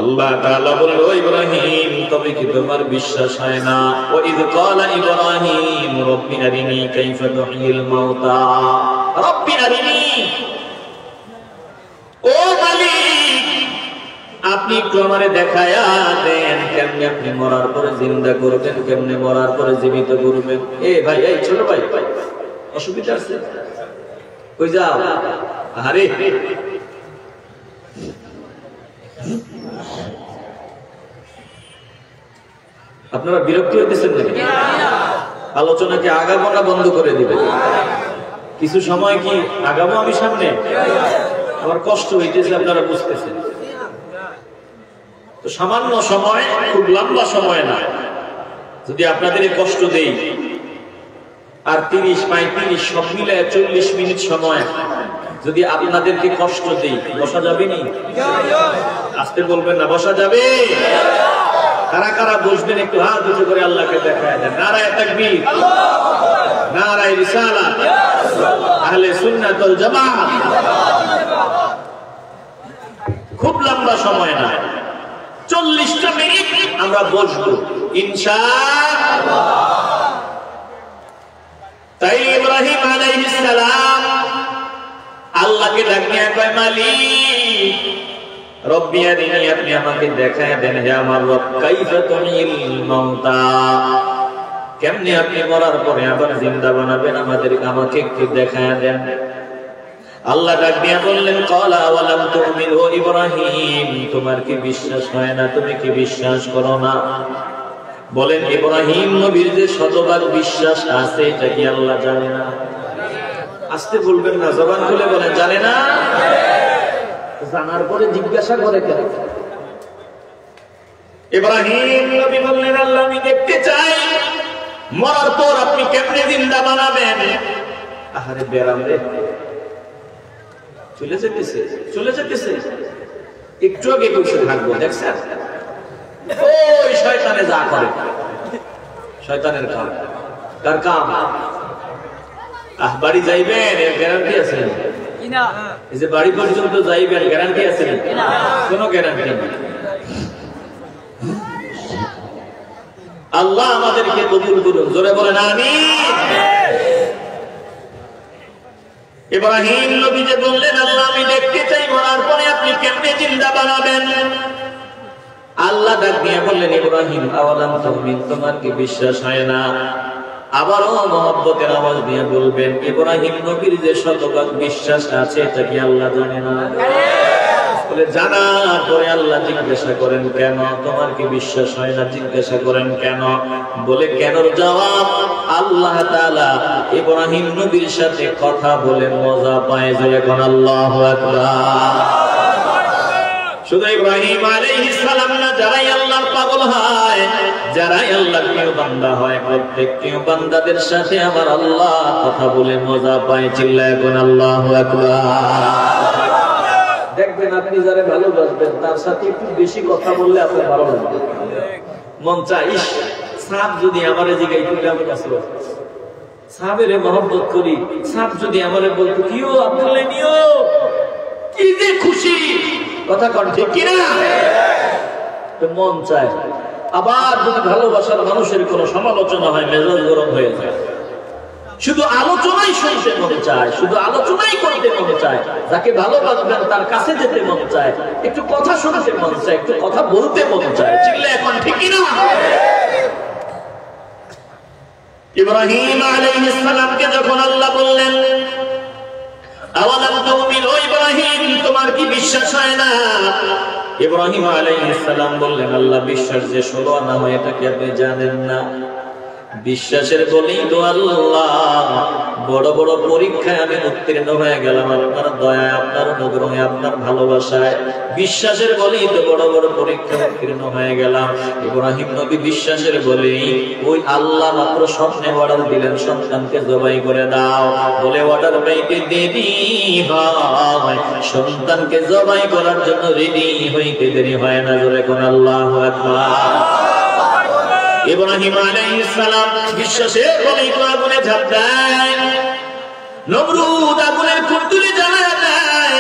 আল্লাহ তাআলা বলল, ইব্রাহিম তবে কি তোমার বিশ্বাস হয় না? ওয়াইদ ক্বালা ইব্রাহিম রব্বি আরিনি কাইফা তুহয়িল মাউতা, রব্বি আরিনি, ও মালিক আপনি একটু আমারে দেখায়া দেন কেমনে আপনি মরার পরে জিন্দা করবেন, কেমনে মরার পরে জীবিত করবেন। এ ভাই, এই ছোট ভাই, অসুবিধা আছে? কই যাও? আরে আপনারা বিরক্ত হইতেছেন নাকি? আলোচনাকে আগাবো না বন্ধ করে দিবেন? কিছু সময় কি আগাবো আমি সামনে? আমার কষ্ট হইতেছে, আপনারা বুঝতেছেন তো। সামান্য সময়, খুব লম্বা সময় না। যদি আপনাদের কষ্ট দেই আর 30-35 সব মিলে 40 মিনিট সময় যদি আপনাদেরকে কষ্ট দেই, বসা যাবে নি? আসতে বলবেন না, বসা যাবে? কারা কারা বসবেন একটু হাত উঁচু করে আল্লাহকে দেখায় দেন। নারায়ে তাকবীর, নারায়ে রিসালাত, আহলে সুন্নাত ওয়াল জামাত। খুব লম্বা সময় না, 40টা মিনিট আমরা বসবো ইনশাআল্লাহ। তাই ইব্রাহিম আলাইহিস সালাম আল্লাহকে ডাকিয়ে কয়, মালিক রব্বি আরিনি, আপনি আমাকে দেখায় দেন হে আমার রব, কাইফা তুহয়িল মাউতা, কেমনে আপনি মরার পরে আবার জিন্দা বানাবেন, আমাকে একটু দেখায় দেন। আল্লাহ ডাক দিয়ে বললেন, ক্বালা ওয়ালাম তুমিন, ও ইব্রাহিম তোমার কি বিশ্বাস হয় না? তুমি কি বিশ্বাস করো না? বলেন ইব্রাহিম নবীর যে শতভাগ বিশ্বাস আছে, এটা কি আল্লাহ জানে না? আসতে বলবেন না, জবান খুলে বলেন জানে না। জানার পরে জিজ্ঞাসা করে কেন? ইব্রাহিম নবী বললেন, আল্লাহ আমি দেখতে চাই মরার পর আপনি কেমনে জিন্দা বানাবেন। আহারে বেরাম রে, চলে যেতেছে, চলে যেতেছে। একটু আগে কইছে থাকবো, দেখছেন? ওই শয়তানে যা করে, শয়তানের কাম। কার কাম? বাড়ি যাইবেন এর গ্যারান্টি আছে? এই যে বাড়ি পর্যন্ত যাইবেন গ্যারান্টি আছে? কোনো গ্যারান্টি নেই। আল্লাহ আমাদেরকে কবুল করুন, জোরে বলেন আমিন। ইব্রাহিম নবী যে বললেন, আল্লাহ আমি দেখতে চাই মরার পরে আপনি কেমনে জিন্দা বানাবেন। আল্লাহ ডাক দিয়ে বললেন, ইব্রাহিম আওয়ালাম তুমিন, তোমার কি বিশ্বাস হয় না? আবারও মহব্বতের আওয়াজ দিয়ে বলবেন, ইব্রাহিম নবীর যে শতভাগ বিশ্বাস আছে এটা কি আল্লাহ জানে না? বলে জানার পরে আল্লাহ জিজ্ঞাসা করেন, কেন তোমার কি বিশ্বাস হয় না? জিজ্ঞাসা করেন কেন? বলে কেনর জবাব, আল্লাহ তাআলা ইব্রাহিম নবীর সাথে কথা বলে মজা পায়। যে এখন আল্লাহু আকবার। শুধু ইব্রাহিম আলাইহিস সালাম না, যারাই আল্লাহর পাগল হয়, যারাই আল্লাহর প্রিয় বান্দা হয়, প্রত্যেক প্রিয় বান্দাদের সাথে আমার আল্লাহ কথা বলে মজা পায়। চিল্লায় এখন আল্লাহু আকবার। দেখবেন আপনি যারা ভালোবাসবেন তার সাথে একটু বেশি কথা বললে আপনার ভালো লাগবে। মন চাই, ইস সাপ যদি আমার জিগাই একটু কেমন আসলো, সাপের মহব্বত করি, সাপ যদি আমারে বলতো কিও আব্দুল্লাহ নিও, কি যে খুশি। কথা কন ঠিক কিনা? মন চায়। আবার যদি ভালোবাসার মানুষের কোন সমালোচনা হয়, মেজাজ গরম হয়ে যায়। শুধু আলোচনাই শুনতে মন চায়, শুধু আলোচনাই করতে মন চায়। যাকে ভালোবাসবেন তার কাছে যেতে মন চায়, একটু কথা শুনতে মন চায়, একটু কথা বলতে মন চায়। চিল্লা এখন ঠিক কিনা? ইব্রাহিম আলাইহিস সালামকে যখন আল্লাহ বললেন, আওয়ালাম তুমিন, ও ইব্রাহিম তোমার কি বিশ্বাস হয় না? ইব্রাহিম আলাইহিস সালাম বললেন, আল্লাহ বিশ্বাস যে 16 আনা হয় এটা কি আপনি জানেন না? বিশ্বাসের বলেই তো আল্লাহ বড় বড় পরীক্ষায় আমি উত্তীর্ণ হয়ে গেলাম আপনার দয়ায়, আপনার অনুগ্রহে, আপনার ভালোবাসায়। বিশ্বাসের বলেই তো বড় বড় পরীক্ষায় উত্তীর্ণ হয়ে গেলাম। ইব্রাহিম নবী বিশ্বাসের বলেই ওই আল্লাহ মাত্র স্বপ্নে অর্ডার দিলেন, সন্তানকে জবাই করে দাও বলে অর্ডার পাইতে দেরি হয়, সন্তানকে জবাই করার জন্য রেডি হইতে দেরি হয় না। জোরে কোন আল্লাহু আকবার। ইব্রাহিম আলাইহিস সালাম বিশ্বাসের বলেই তো আগুনে ঝাঁপ দেয়, নমরুদ আগুনের কুণ্ডুলি জ্বালায় দেয়।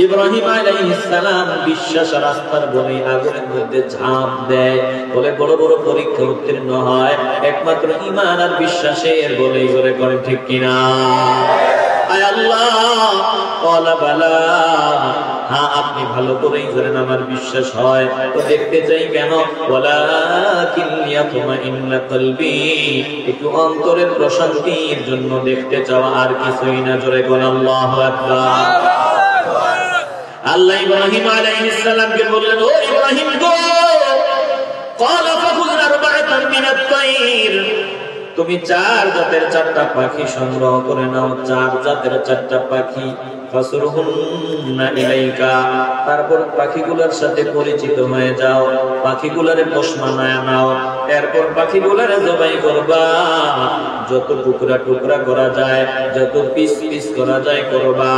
ইব্রাহিম আলাইহিস সালাম বিশ্বাস আর আস্থার বলেই আগুনের মধ্যে ঝাঁপ দেয়, বলে বড় বড় পরীক্ষা উত্তীর্ণ হয় একমাত্র ঈমান আর বিশ্বাসের বলেই। জোরে করেন ঠিক কিনা? আয় আল্লাহ ওয়ালা বালা, হ্যাঁ আপনি ভালো করেই জানেন আমার বিশ্বাস হয়, তো দেখতে চাই কেন? ওয়ালাকিন লিয়াতমাইন্না কলবি, একটু অন্তরের প্রশান্তির জন্য দেখতে চাওয়া, আর কিছুই না। জোরে কোন আল্লাহু আকবার। আল্লাহ ইব্রাহিম আলাইহিস সালামকে বললেন, ও ইব্রাহিম গো, ক্বালা ফাখুয আরবা'আতান মিনাত তায়র, তুমি 4 জাতের 4টা পাখি সংগ্রহ করে নাও, 4 জাতের 4টা পাখি। ফাসরুহুন্না ইলাইকা, তারপর পাখিগুলোর সাথে পরিচিত হয়ে যাও, পাখিগুলোরে পোষ মানায় নাও, এরপর পাখিগুলোরে জবাই করবা, যত টুকরা টুকরা করা যায়, যত পিস পিস করা যায় করবা,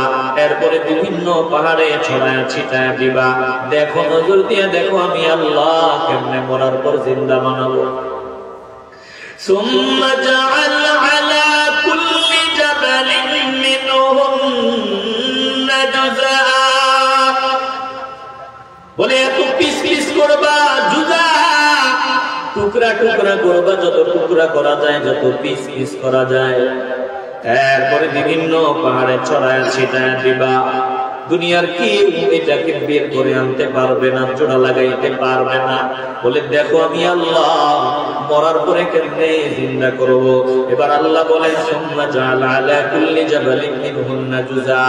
এরপরে বিভিন্ন পাহাড়ে ছড়ায় ছিটায় দিবা। দেখো, নজর দিয়ে দেখো আমি আল্লাহ কেমনে মরার পর জিন্দা বানাবো। ثم جعل على كل جبل منهن جزءا, বলে এত পিস পিস করবা, জুজা টুকরা টুকরা করবা, যত টুকরা করা যায়, যত পিস পিস করা যায়, এরপরে বিভিন্ন পাহাড়ে ছড়ায় ছিটায় দিবা। দুনিয়ার কেউ এটাকে বের করে আনতে পারবে না, জোড়া লাগাইতে পারবে না। বলে দেখো আমি আল্লাহ মরার পরে কেমনে জিন্দা করব। এবার আল্লাহ বলেন, সুম্মা জাআলা আলা কুল্লি জাবালিন মিনহুন্না জুজা,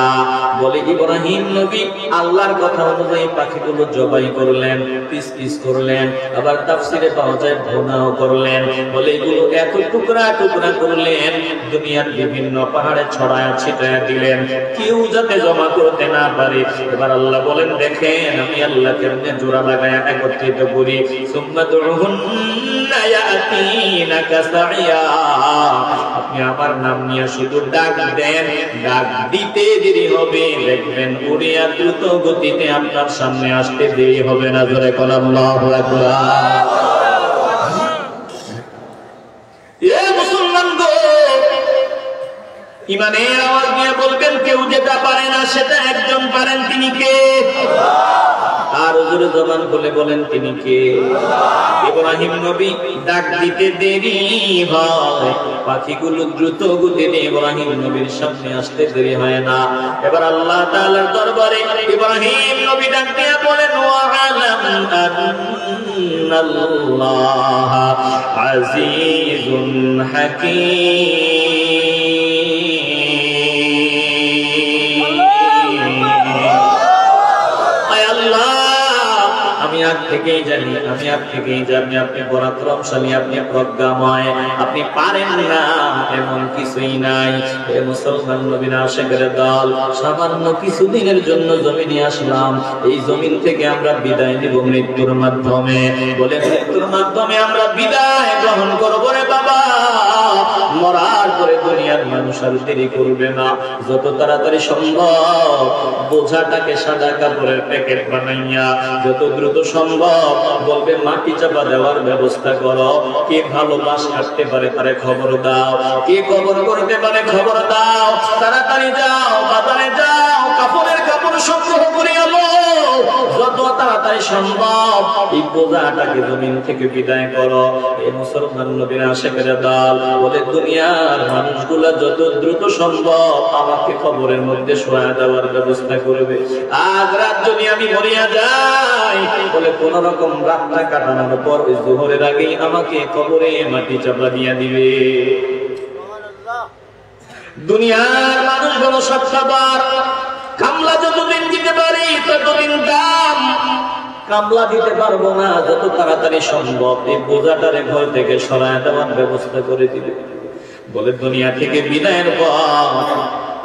বলে ইব্রাহিম নবী আল্লাহর কথা অনুযায়ী পাখিগুলো জবাই করলেন, পিস পিস করলেন, আবার তাফসিরে পাওয়া যায় ভুনাও করলেন। বলে এগুলো এত টুকরা টুকরা করলেন, দুনিয়ার বিভিন্ন পাহাড়ে ছড়ায় ছিটায় দিলেন, কেউ যাতে জমা করতে না পারে। এবার আল্লাহ বলেন, দেখেন আমি আল্লাহ কেমনে জোড়া লাগায় একত্রিত করি। সুম্মা দুহুন্না ইয়াতিনাকা সাইয়া, আপনি আমার নাম নিয়ে শুধু ডাক দেন, ডাক দিতে দেরি হবে, দেখবেন উড়িয়া দ্রুত গতিতে আপনার সামনে আসতে দেরি হবে না। জোরে বলেন আল্লাহু আকবার। এ মুসলমান গো, ইমানের আওয়াজ নিয়ে বলবেন কেউ যেটা পারে না সেটা একজন পারেন, তিনি কে? আর হুজুরে জবান খুলে বলেন তিনি কে? ইব্রাহিম নবী ডাক দিতে দেরি হয়, পাখিগুলো দ্রুত গতিতে ইব্রাহিম নবীর সামনে আসতে দেরি হয় না। এবার আল্লাহ তাআলার দরবারে ইব্রাহিম নবী ডাক দিয়ে বলেন ওয়া আলাম আন্নাল্লাহ আজিজুন হাকীম। আমি আগ থেকেই জানি, আমি আগ থেকেই জানি আপনি পরাক্রমশালী, আপনি প্রজ্ঞাময়, আপনি পারেন না এমন কিছুই নাই। এ মুসলমান নবীর আশিকের দল, সামান্য কিছুদিনের জন্য জমিনে আসলাম, এই জমিন থেকে আমরা বিদায় নিব মৃত্যুর মাধ্যমে। বলে মৃত্যুর মাধ্যমে আমরা বিদায় গ্রহণ করবো রে বাবা, মরার পরে দুনিয়ার মানুষ আর দেরি করবে না, যত তাড়াতাড়ি সম্ভব বোঝাটাকে সাদা কাপড়ের প্যাকেট বানাইয়া যত দ্রুত সম্ভব বলবে মাটি চাপা দেওয়ার ব্যবস্থা করো। কে ভালো বাস কাটতে পারে তারে খবর দাও, কে কবর করতে পারে খবর দাও, তাড়াতাড়ি যাও, বাজারে যাও, কাপড়ের কাপড় সংগ্রহ করে আলো, যত তাড়াতাড়ি সম্ভব এই বোঝাটাকে জমিন থেকে বিদায় করো। এই মুসলমান নবীর আশিকের দল বলে দুনিয়ার মানুষগুলা যত দ্রুত সম্ভব আমাকে কবরের মধ্যে শোয়া দেওয়ার ব্যবস্থা করবে। আজ রাত যদি আমি মরিয়া যাই, বলে কোন রকম রাতটা কাটানোর পর ওই জোহরের আগেই আমাকে কবরে মাটি চাপা দিয়া দিবে। দুনিয়ার মানুষ বলো সব খাবার, কামলা যতদিন দিতে পারি ততদিন দাম, কামলা দিতে পারবো না, যত তাড়াতাড়ি সম্ভব এই বোঝাটারে ঘর থেকে সরায় দেওয়ার ব্যবস্থা করে দিবে। বলে দুনিয়া থেকে বিদায়ের পর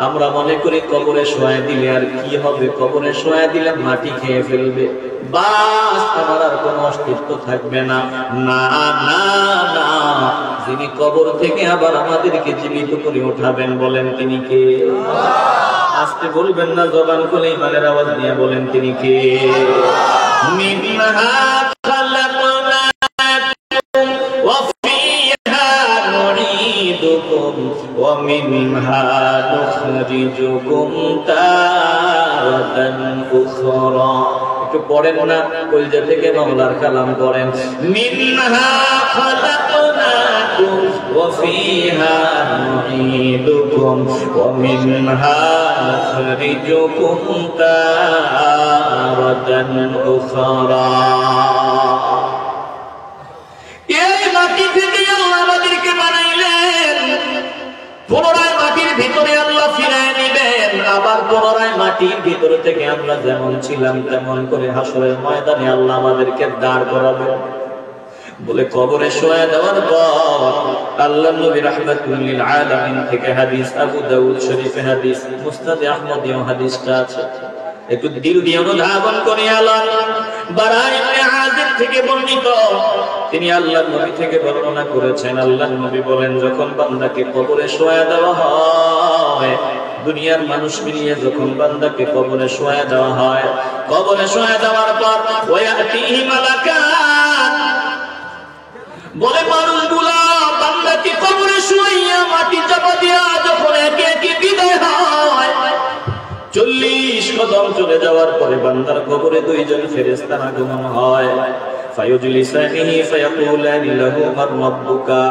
আমরা মনে করি কবরে শোয়া দিলে আর কি হবে, কবরে শোয়া দিলে মাটি খেয়ে ফেলবে, বাস আমার আর কোন অস্তিত্ব থাকবে না। না না না, যিনি কবর থেকে আবার আমাদেরকে জীবিত করে উঠাবেন বলেন তিনি কে? আস্তে বলবেন না, জবান খুলে ইমানের আওয়াজ দিয়ে বলেন তিনি কে? মিনহা খালাকনাকুম ওয়া ফিহা নুঈদুকুম ওয়া মিনহা নুখরিজুকুম তারাতান উখরা। একটু পড়েন না, কলজা থেকে বাংলার কালাম পড়েন। মিনহা খালাকনাকুম ওয়া ফিহা নুঈদুকুম ওয়া মিনহা নুখরিজুকুম তারাতান উখরা। এই মাটি থেকে আল্লাহ আমাদেরকে বানাইলেন, পুনরায় মাটির ভিতরে আল্লাহ ফিরায় নিবেন, আবার পুনরায় মাটির ভিতর থেকে আমরা যেমন ছিলাম তেমন করে হাসরের ময়দানে আল্লাহ আমাদেরকে দাঁড় করাবেন। বলে কবরে শোয়া দেওয়ার পর আল্লাহ নবী রাহমাতুল লিল আলামিন থেকে হাদিস, আবু দাউদ শরীফে হাদিস, মুসনাদে আহমদীয় হাদিসটা আছে, একটু দিল দিয়ে অনুধাবন করে আল্লাহ। বারা ইবনে আযিব থেকে বর্ণিত, তিনি আল্লাহর নবী থেকে বর্ণনা করেছেন, আল্লাহর নবী বলেন যখন বান্দাকে কবরে শোয়া দেওয়া হয়, দুনিয়ার মানুষ মিলিয়ে যখন বান্দাকে কবরে শোয়া দেওয়া হয়, কবরে শোয়া দেওয়ার পর ওয়ায়াতিহি মালাকান, বলে মানুষগুলা বান্দাকে কবরে শুইয়া মাটি চাপা দিয়া যখন একে একে বিদায় হয়, 40 কদম চলে যাওয়ার পরে বান্দার কবরে দুইজন ফেরেশতা আগমন হয়। ফায়ুজলিসানিহি ফায়াকুলানি লাহু মান রাব্বুকা,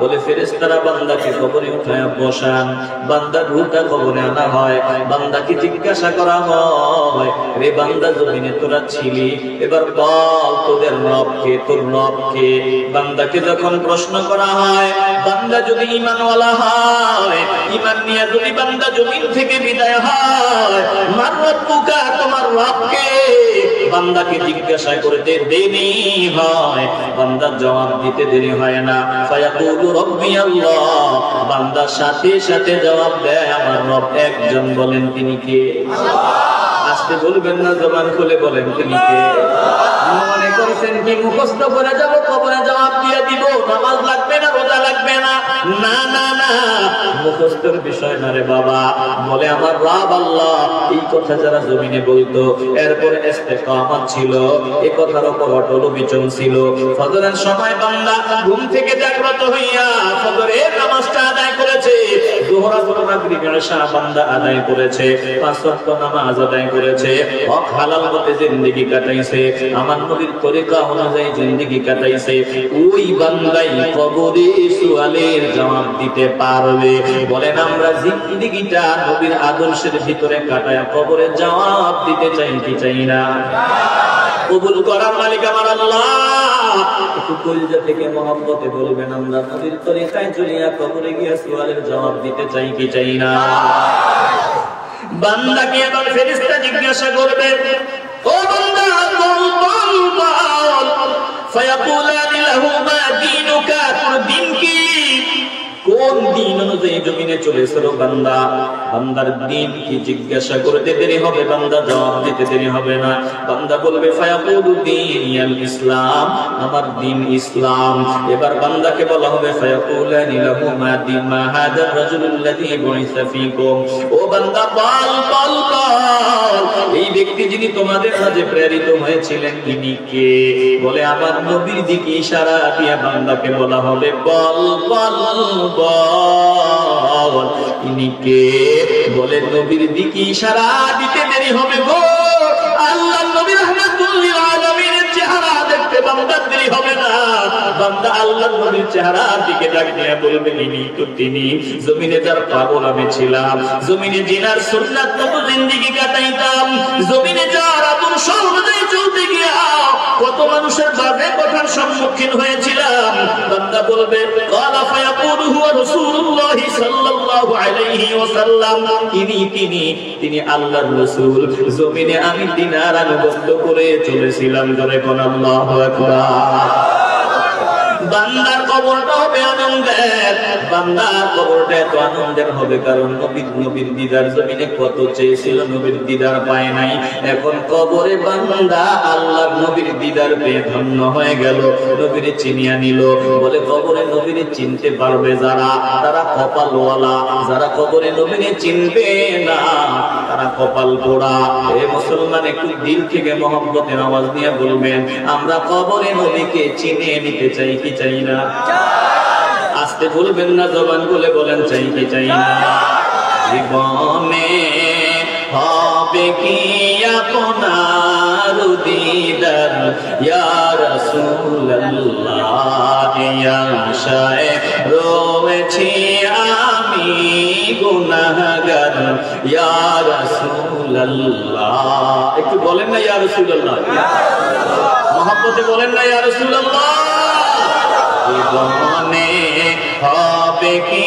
বলে ফেরেশতারা বান্দাকে কবরে উঠায় বসান, বান্দার রূহটা কবরে আনা হয়, বান্দাকে জিজ্ঞাসা করা হয়, রে বান্দা জমিনে তোরা ছিলি, এবার বল তোদের রব কে, তোর রব কে? বান্দাকে যখন প্রশ্ন করা হয়, বান্দা যদি ঈমানওয়ালা হয়, ঈমান নিয়ে যদি বান্দা জমিন থেকে বিদায় হয়, মান রাব্বুকা, তোমার রব কে? বান্দাকে জিজ্ঞাসা করতে দেরি হয়, বান্দার জবাব দিতে দেরি হয় না। ফায়াকুলু রাব্বি আল্লাহ, বান্দা সাথে সাথে জবাব দেয় আমার রব একজন, বলেন তিনি কে? আল্লাহ। আস্তে আসতে বলবেন না, জবান খুলে বলেন তিনি কে? মনে করছেন কি মুখস্থ করে যাব, কবরে জবাব দিয়ে দিব, নামাজ লাগবে না, রোজা লাগবে না? না না না, মুখস্থের বিষয় না রে বাবা। বলে আমার রব আল্লাহ, এই কথা যারা জমিনে বলতো, এরপরে ইস্তেকামত ছিল, এই কথার উপর অটল বিচরণ ছিল। ফজরের সময় বান্দা ঘুম থেকে জাগ্রত হইয়া ফজরের নামাজটা আদায় করেছে, যোহর আসর মাগরিব ইশা বান্দা আদায় করেছে, 5 ওয়াক্ত নামাজ আদায় করেছে, হক হালাল মতে জিন্দেগি কাটাইছে, আমার নবীর তরিকা অনুযায়ী জিন্দেগি কাটাইছে, ওই বান্দাই কবরে সুয়ালের জবাব দিতে পারবে। বলেন আমরা জিন্দেগিটা নবীর আদর্শের ভিতরে কাটায় কবরে জবাব দিতে চাই কি চাই না? কবুল করার মালিক আমার আল্লাহ। একটু কলিজা থেকে মহব্বতে বলবেন আমরা নবীর তরিকায় চলিয়া কবরে গিয়া সুয়ালের জবাব দিতে চাই কি চাই না? বান্দাকে এবার ফেরেশতা জিজ্ঞাসা করবে, ও বান্দা বল বল বল, ফায়াকুলানি লাহু মা দীনুকা, তোর দিন কি? কোন দিন অনুযায়ী জমিনে চলেছিল বান্দা? বান্দার দিন কি জিজ্ঞাসা করতে দেরি হবে, বান্দা জবাব দিতে দেরি হবে না। বান্দা বলবে ফায়াকুলু দীনিয়াল ইসলাম, আমার দিন ইসলাম। এবার বান্দাকে বলা হবে ফায়াকুলানি লাহু মা দিন মা হাদার রাজুলুল্লাযী বুইসা ফীকুম, ও বান্দা বল বল বল, এই ব্যক্তি যিনি তোমাদের মাঝে প্রেরিত হয়েছিলেন তিনি কে? বলে আমার নবীর দিকে ইশারা দিয়ে বান্দাকে বলা হবে বল বল বল, তিনি কে? বলে নবীর দিকে ইশারা দিতে দেরি হবে গো, আল্লাহ নবী রাহমাতুল লিল আলামিনের চেহারা দেখতে বান্দার দেরি হবে না। বান্দা আল্লাহ নবীর চেহারার দিকে তাকিয়ে বলবে ইনি তো তিনি, জমিনে যার পাগল আমি ছিলাম, জমিনে জিনার সুন্নাত মতো জিন্দেগি কাটাইতাম, জমিনে যার আদর্শ অনুযায়ী চলতে গিয়া কত মানুষের বাজে কথার সম্মুখীন হয়েছিলাম। বান্দা বলবে ক্বালা ফায়াকুলু হুয়া রাসূলুল্লাহ সাল্লাল্লাহু আলাইহি ওয়াসাল্লাম, তিনি আল্লাহর রাসূল, জমিনে আমি দিনার আনুগত্য করে চলেছিলাম। জোরে কোন আল্লাহু আকবার। বান্দার কবরটা হবে আনন্দের, বান্দার কবরটা এত আনন্দের হবে কারণ নবীর দিদার জমিনে কত চেয়েছিল, নবীর দিদার পায় নাই। এখন কবরে বান্দা আল্লাহর নবীর দিদার পেয়ে ধন্য হয়ে গেল, নবীর চিনিয়া নিল। বলে কবরে নবীর চিনতে পারবে যারা, তারা কপালওয়ালা, যারা কবরে নবীর চিনবে না তারা কপাল পোড়া। এ মুসলমান একটু দিল থেকে মহব্বতের আওয়াজ নিয়ে বলবেন আমরা কবরে নবীকে চিনে নিতে চাই কি চাই না? আসতে বলবেন না, জবান বলে বলেন চাই কি চাই না? জীবনে হবে কি আপনার দিদার ইয়া রাসূলুল্লাহ, ইয়া শায়েখ রয়েছি আমি গুনাহগার ইয়া রাসূলুল্লাহ। একটু বলেন না ইয়া রাসূলুল্লাহ, মহব্বতে বলেন না ইয়া রাসূলুল্লাহ। জীবনে হবে কি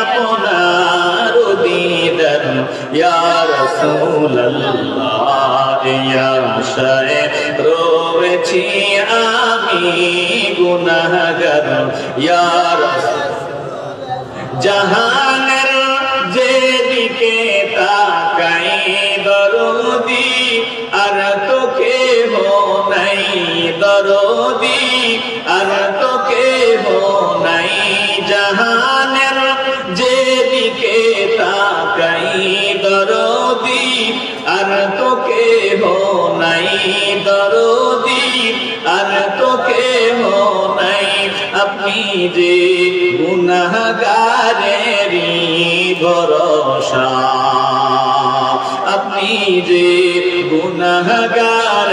আপনার দিদার ইয়া রাসূলুল্লাহ, ইয়া শায়েখ রয়েছি আমি গুনাহগার ইয়া রাসূলুল্লাহ। জাহানের যেদিকে তাকাই দরদি, আর তো কেহ নাই দরদি, আর তো কেহ নাই। জাহানের যেদিকে তাকাই দরদি, আর তো কেহ নাই দরদি, আর তো কেহ নাই। আপনি যে গুনাহগারেরই ভরসা, আপনি যে গুনাহগারেরই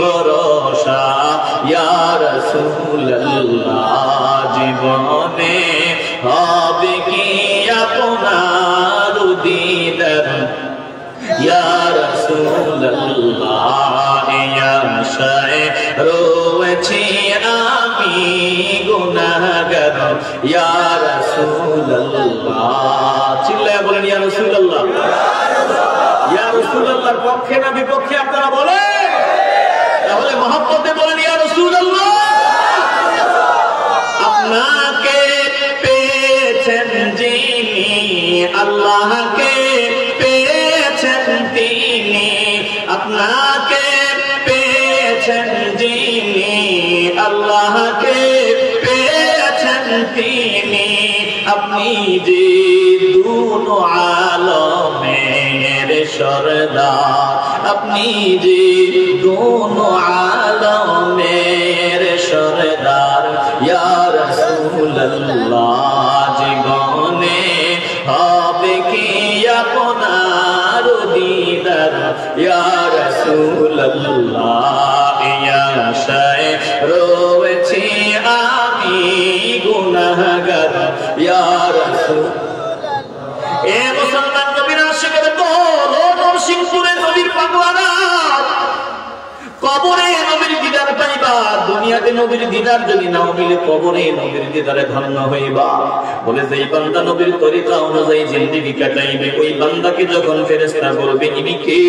ভরসা ইয়া রাসূলুল্লাহ। জীবনে হবে কি আপনার দিদার ইয়া রাসূলুল্লাহ, ইয়া শায়েখ রয়েছি আমি গুনাহগার ইয়া রাসূলুল্লাহ। চিল্লায়া বলেন ইয়া রাসূলুল্লাহ। ইয়া রাসূলুল্লাহর পক্ষে না বিপক্ষে আপনারা বলেন? তাহলে মহব্বতে বলেন ইয়া রাসূলুল্লাহ। আপনাকে পেয়েছেন যিনি, আল্লাহকে পেয়েছেন তিনি, আপনি যে দুনো আলমের সরদার, আপনি যে দুনো আলমের সরদার, ইয়া রাসূলুল্লাহ জীবনে হবে কি আপনার দিদার, ইয়া রাসূলুল্লাহ ইয়া আশায় রয়েছি আমি গুনাহগার, ইয়া রাসূল। এ মুসলমান নবীর আশিকের দল, ও নরসিংপুরের নবীর পাগলারা, কবরে নবীর দিদার পাইবা, দুনিয়াতে নবীর দিদার যদি নাও মিলে কবরে নবীর দিদারে ধন্য হইবা। বলে যেই বান্দা নবীর তরিকা অনুযায়ী জিন্দেগি কাটাইবে, ওই বান্দাকে যখন ফেরেশতা বলবে ইনি কে,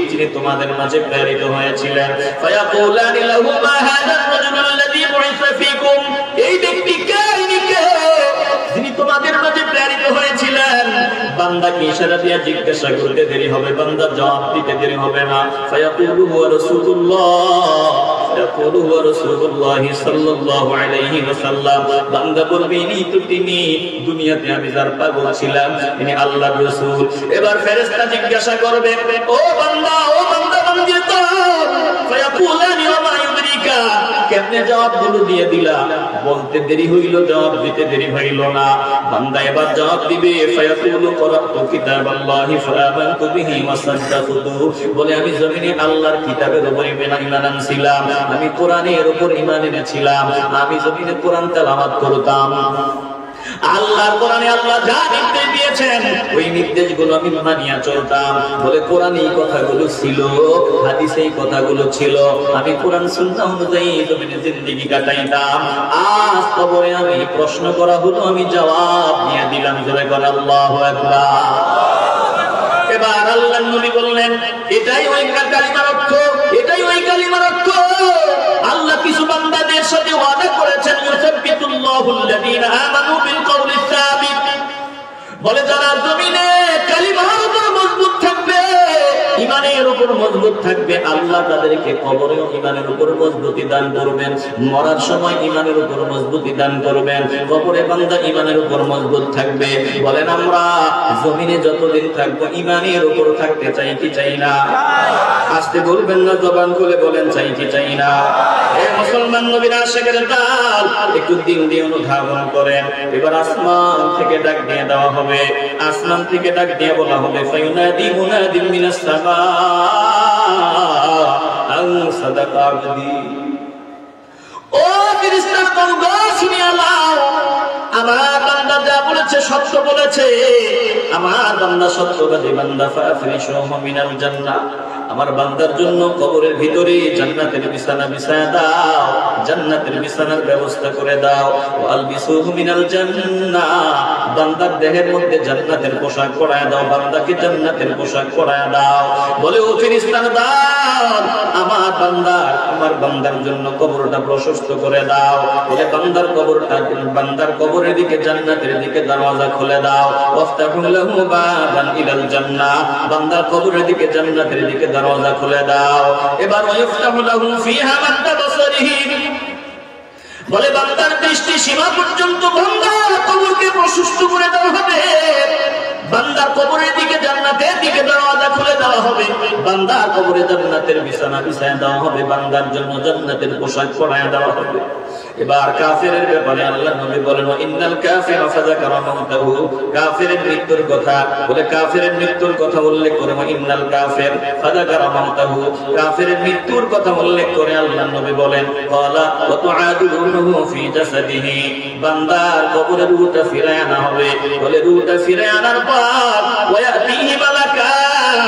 যিনি তোমাদের মাঝে প্রেরিত হয়েছিলেন, ফায়াকুলানি লাহু মা হাযা আর-রাজুলুল্লাযী বুইসা ফীকুম, এই ব্যক্তি কে, ইনি কে যিনি তোমাদের মাঝে প্রেরিত হয়েছিলেন। বান্দাকে ইশারা দিয়ে জিজ্ঞাসা করতে দেরি হবে, বান্দা জবাব দিতে দেরি হবে না। ফায়াকুলু হুয়া রাসূলুল্লাহ, ফায়াকুলু হুয়া রাসূলুল্লাহ সাল্লাল্লাহু আলাইহি ওয়াসাল্লাম, বান্দা বলবে ইনি তো তিনি, দুনিয়াতে আমি যার পাগল ছিলাম তিনি আল্লাহর রাসূল। এবার ফেরেশতা জিজ্ঞাসা করবে, ও বান্দা, ও বান্দা বান্দির দল, ফায়াকুলানি ওয়া মা ইউদরিকা, কেমনে জবাবগুলো দিয়ে দিলা, বলতে দেরি হইল, জবাব দিতে দেরি হইল না। বান্দা এবার জবাব দিবে, ফায়াকুলু ক্বরাতু কিতাবাল্লাহি ফাআমানতু বিহি ওয়া সাদ্দাকতু, বলে আমি জমিনে আল্লাহর কিতাবের উপর ঈমান আনছিলাম, আমি কোরআনের উপর ঈমান এনেছিলাম, আমি জমিনে কোরআন তেলাওয়াত করতাম। আল্লাহর কোরআনে আল্লাহ যা নির্দেশ দিয়েছেন ওই নির্দেশগুলো আমি মানিয়া চলতাম। বলে কোরআনে এই কথাগুলো ছিল, হাদিসে এই কথাগুলো ছিল, আমি কোরআন সুন্নাহ অনুযায়ী জমিনে জিন্দেগি কাটাইতাম। আজ কবরে আমি প্রশ্ন করা হলো, আমি জবাব দিয়ে দিলাম। জোরে বলেন আল্লাহু আকবার। এবার আল্লাহর নবী বললেন, এটাই ওই কালিমার অর্থ, এটাই ওই কালিমার অর্থ। আল্লাহ কিছু বান্দাদের সাথে ওয়াদা করেছেন, ইউসাব্বিতুল্লাহুল্লাযীনা আমানু বিল কওলিস সাবিত, বলে যারা জমিনে কালিমার উপর মজবুত থাকবে, ঈমানের উপর মজবুত থাকবে, আল্লাহ তাদেরকে কবরেও ঈমানের উপর মজবুতি দান করবেন, মরার সময় ঈমানের উপর মজবুতি দান করবেন। কবরে বান্দা ঈমানের উপর মজবুত থাকবে। বলেন আমরা জমিনে যতদিন থাকবো ঈমানের উপর থাকতে চাই কি চাই না? আসতে বলবেন না, জবান খুলে বলেন চাই কি চাই না? এ মুসলমান নবীর আশিকের দল, একটু দিন দিয়ে অনুধাবন করেন। এবার আসমান থেকে ডাক দিয়ে দেওয়া হবে, আসমান থেকে ডাক দিয়ে বলা হবে, ফায়ুনাদি মুনাদিন মিনাস সামা আন সাদাকা আবদি, ও ফেরেশতাগণ শুনিয়া নাও, আমার বান্দা যা বলেছে সত্য বলেছে, আমার বান্দা সত্যবাদী বান্দা, ফাফরিশুহু মিনাল জান্নাহ, আমার বান্দার জন্য কবরের ভিতরে জান্নাতের বিছানা বিছায়া দাও, জান্নাতের বিছানার ব্যবস্থা করে দাও। ওয়ালবিসুহু মিনাল জান্নাহ, বান্দার দেহের মধ্যে জান্নাতের পোশাক পরায়া দাও, বান্দাকে জান্নাতের পোশাক পরায়া দাও। বলে ও ফেরেশতারা দাও, আমার বান্দার জন্য কবরটা প্রশস্ত করে দাও। বলে বান্দার কবরের দিকে জান্নাতের দিকে দরওয়াজা খুলে দাও। ওয়াফতাহু লাহু বাবান ইলাল জান্নাহ, বান্দার কবরের দিকে জান্নাতের দিকে দরওয়াজা খুলে দাও। এবার ওয়াফতাহু লাহু ফিহা মাদ্দা বাসারিহি, বলে বান্দার দৃষ্টি সীমা পর্যন্ত বান্দার কবরকে প্রশস্ত করে দেওয়া হবে, বান্দার কবরের দিকে জান্নাতের দিকে দরওয়াজা খুলে দেওয়া হবে, বান্দার কবরে জান্নাতের বিছানা বিছায়া দেওয়া হবে, বান্দার জন্য জান্নাতের পোশাক পরায়া দেওয়া হবে। এবার কাফেরের ব্যাপারে আল্লাহ নবী বলেন, ইন্নাল কাফিরা ফাযাকারা মাউতাহু, কাফেরের মৃত্যুর কথা বলে, কাফেরের মৃত্যুর কথা উল্লেখ করে, ইন্নাল কাফির ফাযাকারা মাউতাহু, কাফেরের মৃত্যুর কথা উল্লেখ করে আল্লাহ নবী বলেন, ক্বালা ওয়া তুআদু রূহুহু ফি জাসাদিহি, বান্দার কবরে রূহটা ফিরায় আনা হবে। বলে রূহটা ফিরায় আনার পর ওয়া ইয়াতিহি মালাকান,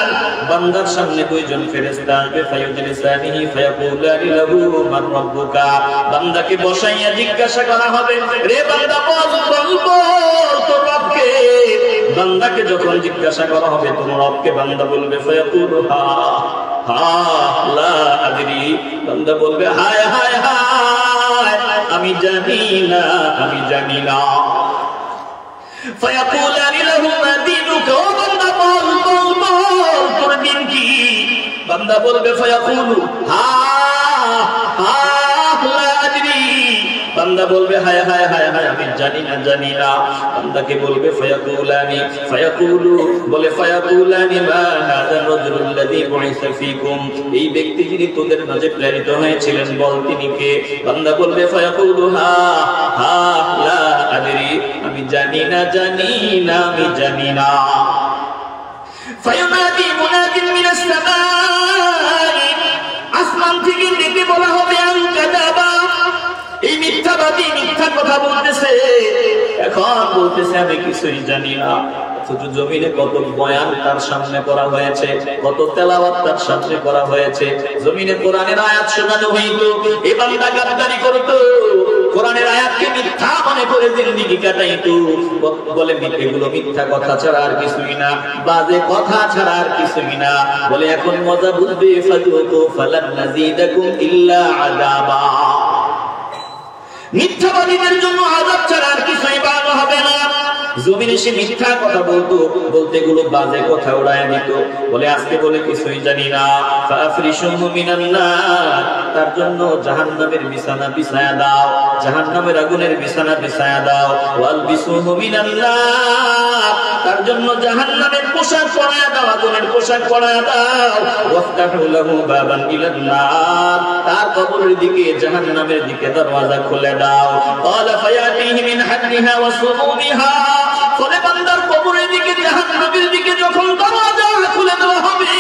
বান্দার সামনে দুইজন ফেরেশতা আসবে, ফায়ুজলিসানিহি ফায়াকুলানি লাহু মান রাব্বুকা, বান্দাকে বসাইয়া জিজ্ঞাসা করা হবে, রে বান্দা বল তোর রবকে। বান্দাকে যখন জিজ্ঞাসা করা হবে তোমার রবকে, বান্দা বলবে ফায়াকুলু হা হা লা আদরি, বান্দা বলবে হায় হায় হায় আমি জানি না, আমি জানি না। ফায়াকুলানি লাহু মা দীনুকা, ও বান্দা বল তোর দিন কি? বান্দা বলবে ফায়াকুলু হা হা লা আদরি, বান্দা বলবে হায় হায় হায় হায় আমি জানি না জানি না। বান্দাকে বলবে ফায়াকুলানি, ফায়াকুলু বলে ফায়াকুলানি মা হাযা রাজুলুল্লাযী বুইসা ফীকুম, এই ব্যক্তি যিনি তোদের মাঝে প্রেরিত হয়েছিলেন বল তিনি কে? বান্দা বলবে ফায়াকুলু হা হা লা আদরি, আমি জানি না জানি না আমি জানি না। ফায়ুনাদি মুনাদিন মিনাস সামাই, আসমান থেকে ডেকে বলা হবে আনকাদাবা, এই মিথ্যাবাদী মিথ্যা কথা বলতেছে, এখন বলতেছে আমি কিছুই জানি না। জমিনে কত বয়ান তার সামনে করা হয়েছে, কত তেলাওয়াত তার সামনে করা হয়েছে, জমিনে কোরআনের আয়াত শোনানো হইতো, এই বান্দা গাদ্দারি করতো, কোরআনের আয়াতকে মিথ্যা মনে করে জিন্দেগি কাটাইতো, বলে এগুলো মিথ্যা কথা ছাড়া আর কিছুই না, বাজে কথা ছাড়া আর কিছুই না। বলে এখন মজা বুঝবে, ফাযুকু ফালান নাযীদাকুম ইল্লা আযাবা, মিথ্যাবাদীদের জন্য আযাব ছাড়া আর কিছুই বাড়ানো হবে না। জমিনে সে মিথ্যা কথা বলতো, বলতে গুলো বাজে কথা উড়ায় দিত, বলে আজকে বলে কিছুই জানি না। ফাফরিশুহু মিনান নার, তার জন্য জাহান্নামের বিছানা বিছায়া দাও, জাহান্নামের আগুনের বিছানা বিছায়া দাও। ওয়ালবিসুহু মিনান নার, তার জন্য জাহান্নামের পোশাক পরায়া দাও, আগুনের পোশাক পরায়া দাও। ওয়াফতাহু লাহু বাবান ইলান নার, তার কবরের দিকে জাহান্নামের দিকে দরওয়াজা খুলে দাও। ক্বালা ফায়াতিহি মিন হাদরিহা ওয়া সুমুমিহা, ফলে বান্দার কবরের দিকে জাহান্নামের দিকে যখন দরওয়াজা খুলে দেওয়া হবে,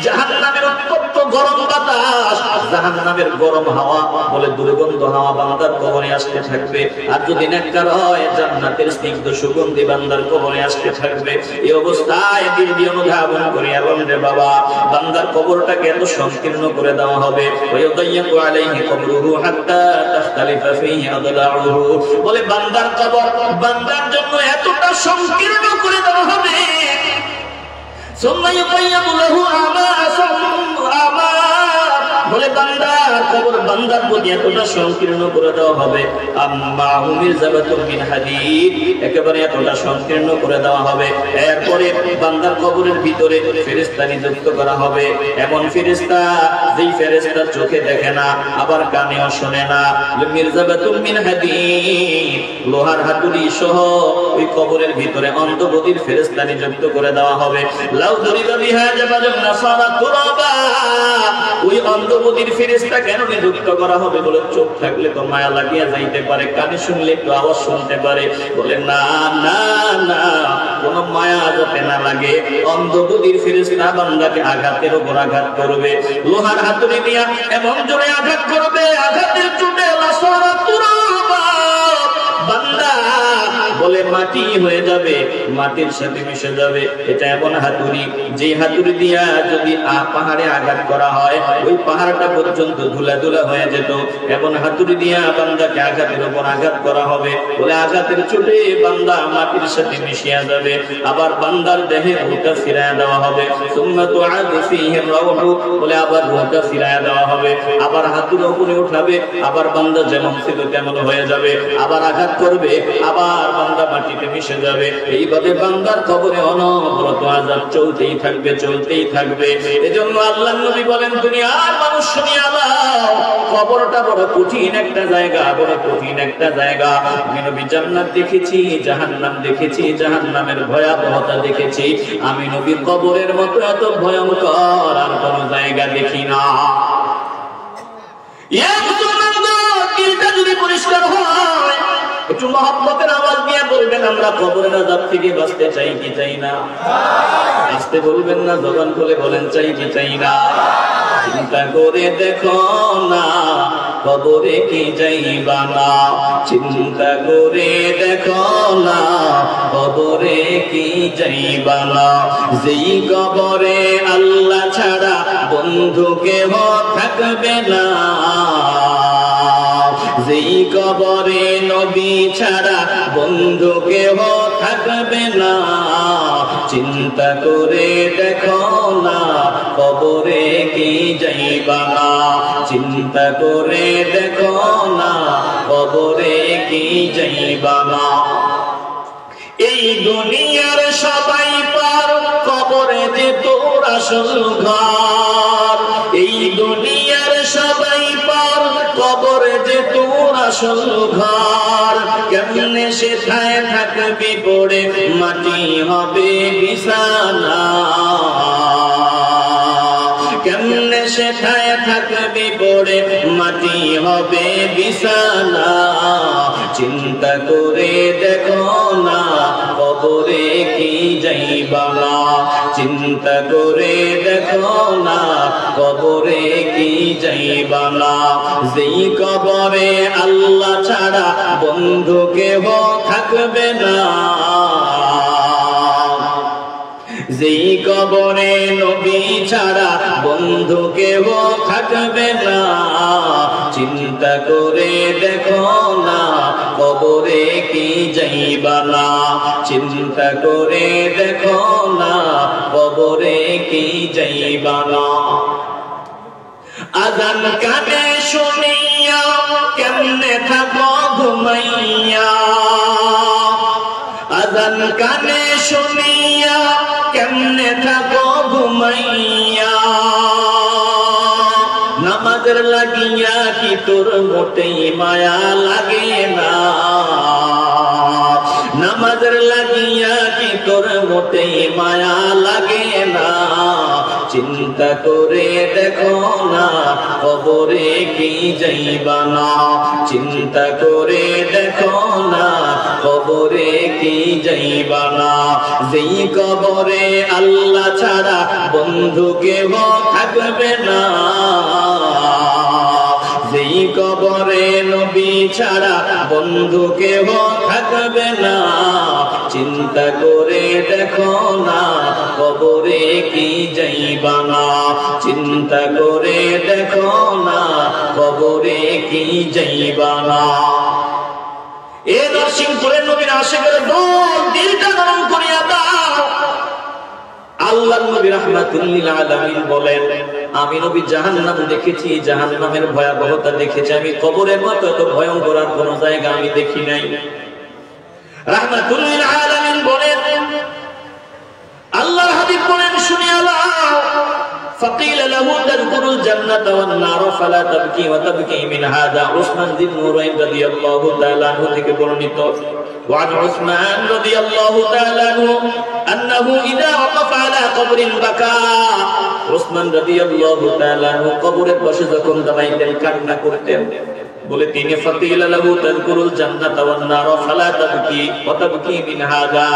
জাহান্নামের উত্তপ্ত গরম বাতাস, জাহান্নামের গরম হাওয়া, বলে দুর্গন্ধ হাওয়া বান্দার কবরে আসতে থাকবে। আর যদি নেককার হয় জান্নাতের স্নিগ্ধ সুগন্ধি বান্দার কবরে আসতে থাকবে। এই অবস্থায় দিদি অনুধাবন করে বলেন রে বাবা, বান্দার কবরটাকে এত সংকীর্ণ করে দেওয়া হবে, ওয়ায়ুদাইয়াকু আলাইহি কবরুহু হাত্তা তাখতালিফা ফীহি আদলাউহু, বলে বান্দার কবর বান্দার জন্য এতটা সংকীর্ণ করে দেওয়া হবে, বলে বান্দার কবর বান্দার প্রতি এতটা সংকীর্ণ করে দেওয়া হবে, একেবারে এতটা সংকীর্ণ করে দেওয়া হবে। এরপরে বান্দার কবরের ভিতরে ফেরেশতা নিযুক্ত করা হবে, এমন ফেরেশতা যেই ফেরেশতা চোখে দেখে না, আবার কানেও শোনে না। মিরজাবাতুম মিন হাদীদ, লোহার হাতুড়ি সহ ওই কবরের ভিতরে অন্ধবধির ফেরেশতা নিযুক্ত করে দেওয়া হবে। লাউ দরিবা বিহা জাবালুন নাসারা তুরাবা, ওই অন্ধবধির ফেরেশতা কেন নিযুক্ত করা হবে? বলে চোখ থাকলে তো মায়া লাগিয়া যাইতে পারে, কানে শুনলে একটু আওয়াজ শুনতে পারে, বলে না না না, কোন মায়া যাতে না লাগে। অন্ধবধির ফেরেশতা বান্দাকে আঘাতের উপর আঘাত করবে, লোহার হাতুড়ি দিয়া এমন জোরে আঘাত করবে, আঘাতের চোটে নাসারা তুরাবা, বান্দা বলে মাটি হয়ে যাবে, মাটির সাথে মিশে যাবে। এটা এমন হাতুড়ি, যে হাতুড়ি দিয়া যদি পাহাড়ে আঘাত করা হয় ওই পাহাড়টা পর্যন্ত ধুলা হয়ে যেত, এমন হাতুড়ি দিয়া বান্দাকে আঘাতের উপর আঘাত করা হবে, বলে আঘাতের চোটে বান্দা মাটির সাথে মিশিয়া যাবে। আবার বান্দার দেহে রূহটা ফিরায়া দেওয়া হবে, সুম্মা তুআদু ফীহি রাউহু, বলে আবার রূহটা ফিরায়া দেওয়া হবে, আবার হাতুড়ি উপরে উঠাবে, আবার বান্দা যেমন ছিল তেমন হয়ে যাবে, আবার আঘাত করবে, আবার বান্দা মাটিতে মিশে যাবে। এইভাবে বান্দার কবরে অনবরত আযাব চলতেই থাকবে চলতেই থাকবে। এজন্য আল্লাহর নবী বলেন, দুনিয়ার মানুষ শুনিয়া নাও, কবরটা বড় কঠিন একটা জায়গা, বড় কঠিন একটা জায়গা। আমি নবী জান্নাত দেখেছি, জাহান্নাম দেখেছি, জাহান্নামের ভয়াবহতা দেখেছি, আমি নবীর কবরের মতো এত ভয়ঙ্কর আর কোন জায়গা দেখি না। ইয়া মুসলমানগণ, দিলটা যদি পরিষ্কার হয়, একটু মহব্বতের আওয়াজ দিয়ে বলবেন, আমরা কবরের আযাব থেকে বাঁচতে চাই কি চাই না? আসতে বলবেন না, জবান খুলে বলেন চাই কি চাই না? চিন্তা করে দেখো না কবরে কি যাইবা না, চিন্তা করে দেখো না কবরে কি যাইবা না। যেই কবরে আল্লাহ ছাড়া বন্ধু কেহ থাকবে না, যেই কবরে নবী ছাড়া বন্ধু কেহ থাকবে না, চিন্তা করে দেখো না কবরে কি যাইবা না, চিন্তা করে দেখো না কবরে কি যাইবা না। এই দুনিয়ার সবাই পার, কবরে যে তোর আসল ঘর। এই দুনিয়ার সবাই পার, কবরে যে তোর আসল ঘর, কেমনে সেথায় থাকবি পড়ে মাটি হবে বিছানা, কেমনে সেথায় থাকবি পড়ে মাটি হবে বিছানা। চিন্তা করে দেখো না কবরে কি যাইবা না, চিন্তা করে দেখো না কবরে কি যাইবা না। যেই কবরে আল্লাহ ছাড়া বন্ধু কেহ থাকবে না, যেই কবরে নবী ছাড়া বন্ধু কেহ থাকবে না। চিন্তা করে দেখো না কবরে কি যাইবা না, চিন্তা করে দেখো না কবরে কি যাইবা না। আযান কানে শুনিয়া কেমনে থাকো ঘুমাইয়া, আযান কানে শুনিয়া কেমনে থাকো ঘুমাইয়া। নামাজের লাগিয়া কি তোর মোটেই মায়া লাগে না, নামাজের লাগিয়া কি তোর মোটেই মায়া লাগে না। চিন্তা করে দেখো না কবরে কি যাইবা না, চিন্তা করে দেখো না কবরে কি যাইবা না। যেই কবরে আল্লাহ ছাড়া বন্ধু কেহ থাকবে না, যেই কবরে নবী ছাড়া বন্ধু কেহ থাকবে না। চিন্তা করে দেখো না কবরে কি যাইবা না, চিন্তা করে দেখো না কবরে কি যাইবা না। এ নরসিংপুরের নবীর আশিকের দল দিলটা নরম করিয়া দাও। আল্লাহ নবী রাহমাতুল লিল আলামিন বলেন, আমি নবী জাহান্নাম দেখেছি, জাহান্নামের ভয়াবহতা দেখেছি, আমি কবরের মতো এত ভয়ঙ্কর আর কোন জায়গা আমি দেখি নাই। রাহমাতুল লিল আলামিন বলেন, আল্লাহর হাবিব বলেন শুনিয়া নাও। فقيل له تذكر الجنة والنار فلا تبكي وتبكي من هذا। عثمان بن نورين رضي الله تعالى عنه থেকে বর্ণিত। وعن عثمان رضي الله تعالى عنه أنه إذا وقف على قبر بكى। عثمان رضي الله تعالى عنه কবরের পাশে যখন দাঁড়াইতেন কান্না করতেন। বলে তিনি ফাকিলা লাহু তাযকুরুল জান্নাতা ওয়ান নার ফালা তাবকি ওয়া তাবকি মিন হাযা।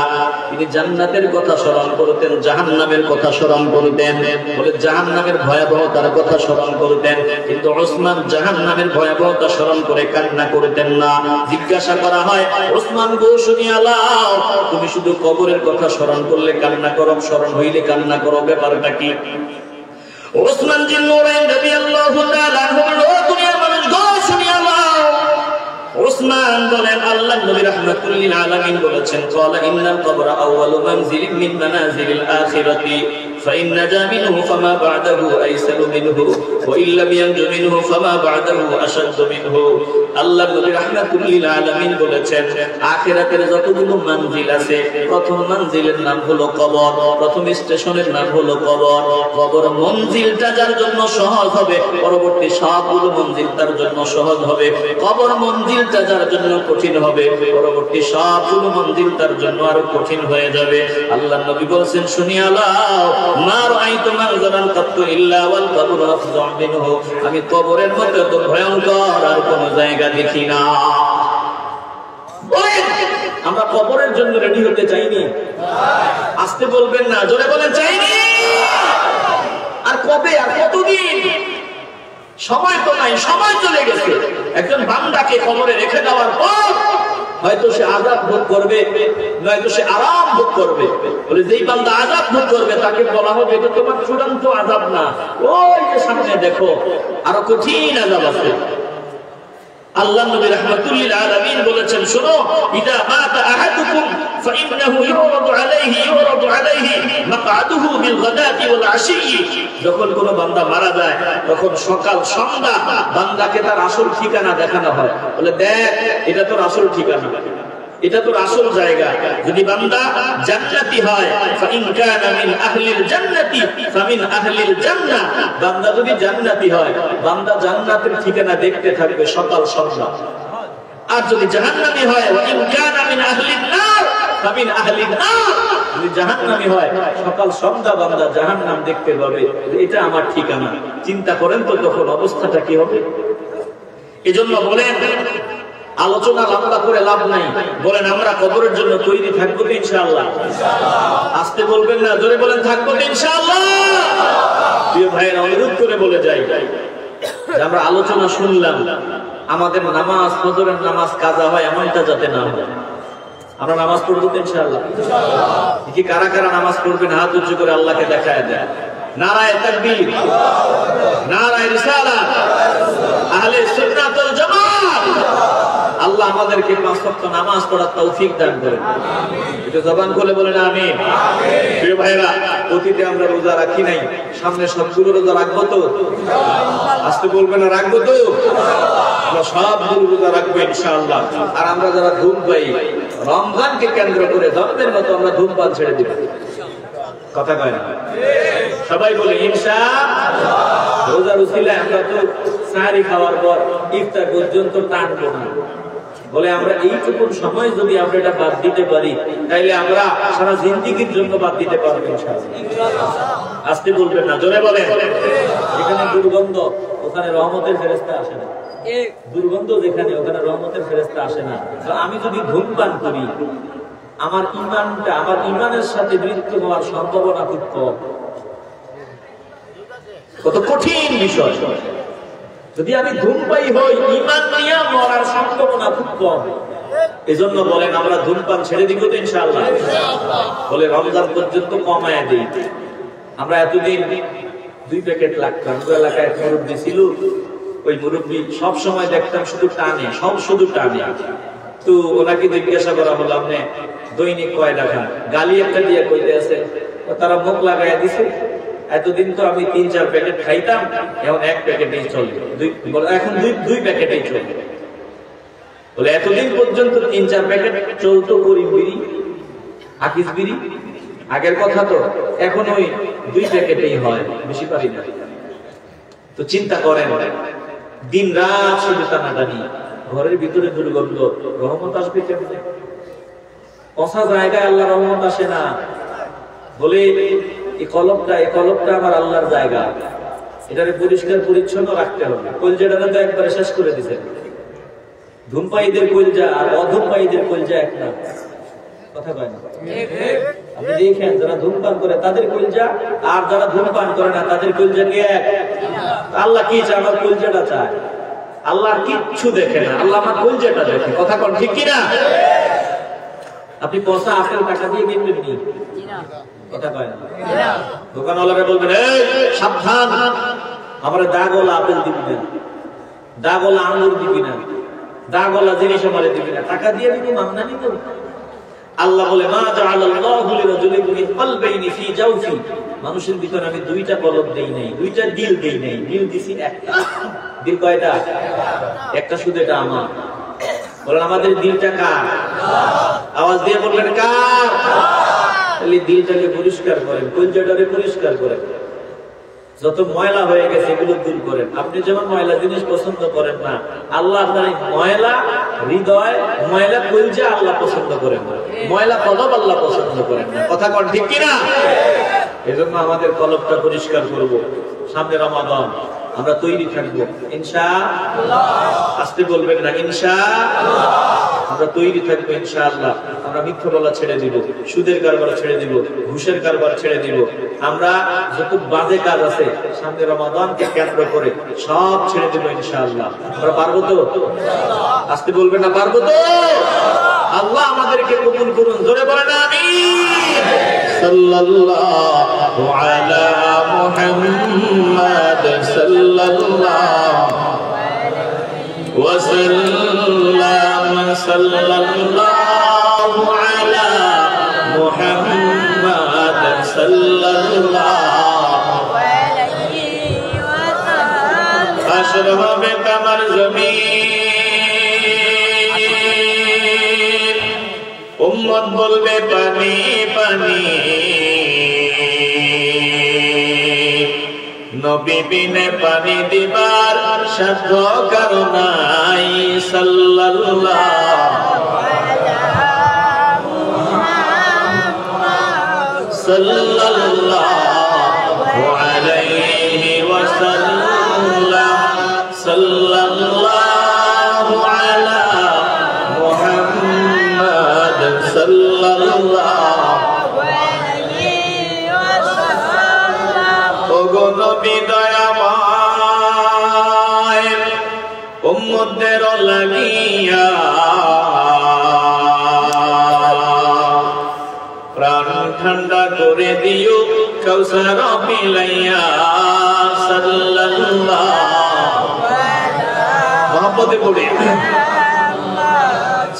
তিনি জান্নাতের কথা স্মরণ করতেন, জাহান্নামের কথা স্মরণ করতেন। বলে জাহান্নামের ভয়াবহতার কথা স্মরণ করতেন, কিন্তু ওসমান জাহান্নামের ভয়াবহতা স্মরণ করে কান্না করতেন না। জিজ্ঞাসা করা হয়, ওসমান গো শুনিয়া লাও, তুমি শুধু কবরের কথা স্মরণ করলে কান্না করো, স্মরণ হইলে কান্না করো, ব্যাপারটা কি? ওসমান জিন নূরাইন রাদিয়াল্লাহু তাআলা আনহু দুনিয়ার মানুষ গো শুনিয়া লাও। ওসমান বলেন, আল্লাহ নবী রাহমাতুল লিল আলামিন বলেছেন, ক্বালা ইন্নাল কবরা আউয়ালু মানজিলিন মিন মানাজিলিল আখিরাতি فإن نجا منه فما بعده أيسر منه وإن لم ينج منه فما بعده أشد منه। আল্লাহ নবী রাহমাতুল লিল আলামিন বলেছেন, আখিরাতের যতগুলো মঞ্জিল আছে, প্রথম মঞ্জিলের নাম হলো কবর, প্রথম স্টেশনের নাম হলো কবর। কবর মঞ্জিলটা যার জন্য সহজ হবে, পরবর্তী সবগুলো মঞ্জিল তার জন্য সহজ হবে। কবর মঞ্জিলটা যার জন্য কঠিন হবে, পরবর্তী সবগুলো মঞ্জিল তার জন্য আরো কঠিন হয়ে যাবে। আল্লাহ নবী বলেছেন শুনিয়া লাও, মা রাআইতু মানজারান কাত্তু ইল্লা ওয়াল কবরু আফযাউ মিনহু। আমি কবরের মতো এত ভয়ঙ্কর আর কোন জায়গা দেখি না। আমরা কবরের জন্য রেডি হতে চাইনি? আসতে বলবেন না, জোরে বলেন চাইনি। আর কবে আর কতদিন? সময় তো নাই, সময় চলে গেছে। একজন বান্দাকে কবরে রেখে দেওয়ার পর হয়তো সে আযাব ভোগ করবে, নয়তো সে আরাম ভোগ করবে। বলে যেই বান্দা আযাব ভোগ করবে তাকে বলা হবে এটা তোমার চূড়ান্ত আযাব না, ওই যে সামনে দেখো আরো কঠিন আযাব আছে। আল্লাহ নবী রাহমাতুল লিল আলামিন বলেছেন, শুনো, ইদা মাতা আহাদুকুম ফাইন্নাহু ইউরাদু আলাইহি মাকআদুহু বিল গাদাতি ওয়াল আশি। যখন কোন বান্দা মারা যায় তখন সকাল সন্ধ্যা বান্দাকে তার আসল ঠিকানা দেখানো হয়। বলে দেখ, এটা তোর আসল ঠিকানা, এটা তোর আসল জায়গা। যদি বান্দা জান্নাতি হয়, ফাইন কানা মিন আহলিল জান্নাতি ফামিন আহলিল জান্নাহ। বান্দা যদি জান্নাতি হয়, বান্দা জান্নাতের ঠিকানা দেখতে থাকবে সকাল সন্ধ্যা। আর যদি জাহান্নামী হয় ওয়া ইন কানা মিন আহলিন নার ফামিন আহলিন নার, যদি জাহান্নামী হয় সকাল সন্ধ্যা বান্দা জাহান্নাম দেখতে পাবে, এটা আমার ঠিকানা। চিন্তা করেন তো তখন অবস্থাটা কি হবে। এজন্য বলেন আলোচনা লম্বা করে লাভ নাই, বলেন আমরা কবরের জন্য তৈরি থাকবো তো ইনশাআল্লাহ? আস্তে বলবেন না, জোরে বলেন থাকবো তো ইনশাআল্লাহ? প্রিয় ভাইয়েরা, অনুরোধ করে বলে যাই যে আমরা আলোচনা শুনলাম, আমাদের নামাজ ফজরের নামাজ কাজা হয় এমনটা যাতে না হয়। আমরা নামাজ পড়বো তো ইনশাআল্লাহ? কি কারা কারা নামাজ পড়বেন হাত উঁচু করে আল্লাহকে দেখায় দেয়। নারায়ে তাকবীর, নারায়ে রিসালাত, আহলে সুন্নাত ওয়াল জামাত। আল্লাহ আমাদেরকে 5 ওয়াক্ত নামাজ পড়ার তৌফিক দান করেন। এটা জবান খুলে বলেন আমিন। প্রিয় ভাইরা, অতীতে আমরা রোজা রাখি নাই, সামনে সবগুলো রোজা রাখবো তো? আস্তে বলবেন না, রাখবো তো? আমরা সবগুলো রোজা রাখবো ইনশাআল্লাহ। আর আমরা যারা ধূম পাই, রমজানকে কেন্দ্র করে ধর্মের মতো আমরা ধূমপান ছেড়ে দিব। কথা কয় না? সবাই বলে ইনশাআল্লাহ। রোজার উসিলায় আমরা তো সাহারি খাওয়ার পর ইফতার পর্যন্ত টানবো না। বলে আমরা এইটুকু সময় যদি আমরা এটা বাদ দিতে পারি, তাইলে আমরা সারা জিন্দেগীর জন্য বাদ দিতে পারবো ইনশাআল্লাহ। আস্তে বলবেন না, জোরে বলেন। যেখানে দুর্গন্ধ ওখানে রহমতের ফেরেশতা আসে না, দুর্গন্ধ যেখানে ওখানে রহমতের ফেরেশতা আসে না। তো আমি যদি ধূমপান করি, আমার ঈমানটা, আমার ঈমানের সাথে মৃত্যু হওয়ার সম্ভাবনা খুব কম। কত কঠিন বিষয়। যদি আমি ধূমপায়ী হই, ঈমান নিয়ে মরার সম্ভাবনা খুব কম। এজন্য বলেন আমরা ধূমপান ছেড়ে দিব তো ইনশাআল্লাহ? বলে রমজান পর্যন্ত কমায় দিই। আমরা এতদিন 2 প্যাকেট লাগতাম। এলাকায় এক মুরব্বী ছিল, ওই মুরব্বী সব সময় দেখতাম শুধু টানে, সব শুধু টানে। তো ওনাকে জিজ্ঞাসা করা হলো আপনি দৈনিক কয়টা খান? গালি একটা দিয়ে কইতে আছে, তারা মুখ লাগাইয়া দিছে। এতদিন তো আমি 3-4 প্যাকেট খাইতাম, এখন 1 প্যাকেটেই চলে, এখন 2 প্যাকেটেই চলে। বলে এতদিন পর্যন্ত 3-4 প্যাকেট চলতো করিম বিড়ি, আকিস বিড়ি, আগের কথা তো, এখন ওই 2 প্যাকেটেই হয়, বেশি পারি না। তো চিন্তা করেন, দিন রাত শুধু টানাটানি, ঘরের ভিতরে দুর্গন্ধ, রহমত আসবে কেমনে? পচা জায়গায় আল্লাহ রহমত আসে না। বলে এই কলবটা আমার আল্লাহর জায়গা, এটাকে পরিষ্কার পরিচ্ছন্ন রাখতে হবে। কলজাটা তো একবারে শেষ করে দিয়েছেন। ধূমপায়ীদের কলজা আর অধূমপায়ীদের কলজা এক না, কথা কয় না? আপনি দেখেন যারা ধূমপান করে তাদের কলজা, আর যারা ধূমপান করে না তাদের কলজা কি এক? আল্লাহ কি চায়? আমার কলজাটা চায়। আল্লাহ কিচ্ছু দেখে না, আল্লাহ আমার কলজাটা দেখে। কথা কন ঠিক কিনা? আপনি পয়সা আপেল টাকা দিয়ে কিনবেন নি? কথা কয় না? দোকানওয়ালারা বলবেন এই সাবধান, আমরা দাগওয়ালা আপেল দিবি না, দাগওয়ালা আঙ্গুর দিবি না, দাগওয়ালা জিনিস আমারে দিবি না, টাকা দিয়ে দিবি, মামনা নিব। আল্লাহ বলে মা জাআলাল্লাহু লিরাজুলিন মিন কলবাইনি ফি জাওফি, মানুষের ভিতরে আমি 2টা কলব দেই নাই, 2টা দিল দেই নাই, দিল দিছি একটা। দিল কয়টা? একটা, শুধু এটা আমার। বলেন আমাদের দিলটা কার? আওয়াজ দিয়ে বলবেন কার? তাহলে দিলটাকে পরিষ্কার করেন, কলজাটাকে পরিষ্কার করেন। যত ময়লা হয়ে গেছে এগুলো দূর করেন। আপনি যেমন ময়লা জিনিস পছন্দ করেন না, আল্লাহ আপনার ময়লা হৃদয়, ময়লা কলজা আল্লাহ পছন্দ করেন না, ময়লা কলব আল্লাহ পছন্দ করেন না। কথা কন ঠিক কিনা? এজন্য আমাদের কলবটা পরিষ্কার করব। সামনে রমাদান, আমরা তৈরি থাকবো ইনশাআল্লাহ। আস্তে বলবেন না, ইনশাআল্লাহ। আমরা তৈরি থাকবো ইনশাআল্লাহ। আমরা মিথ্যা বলা ছেড়ে দিব, সুদের কারবার ছেড়ে দিব, ঘুষের কারবার ছেড়ে দিব। আমরা যত বাজে কাজ আছে সামনে রমাদানকে কেন্দ্র করে সব ছেড়ে দিব ইনশাআল্লাহ। আমরা পারবো তো? আস্তে বলবেন না, পারবো তো? আল্লাহ আমাদেরকে কবুল করুন, জোরে বলেন আমিন। সাল্লাল্লাহু আলা মুহাম্মাদ সাল্লাল্লাহু ওয়া সাল্লাম, সাল্লাল্লাহু আলা মুহাম্মাদ সাল্লাল্লাহু আলাইহি ওয়া সাল্লাম। হাসর হবে কামার জমিন, উম্মত বলবে পানি পানি, নবী বিনে পানি দিবার সাধ্য কারো নাই সাল্লাল্লাহু সাল্লাল্লাহু আলাইহি ওয়াসাল্লাম সাল্লাল্লাহু আলা মুহাম্মাদ সাল্লাল্লাহু আলাইহি ওয়াসাল্লাম। ওগো নবী দয়াময় উম্মতদের লাগিয়া প্রাণ ঠান্ডা করে দিও কাউসার পিলাইয়া সাল্লাল্লাহু মোহাম্মদে পড়ে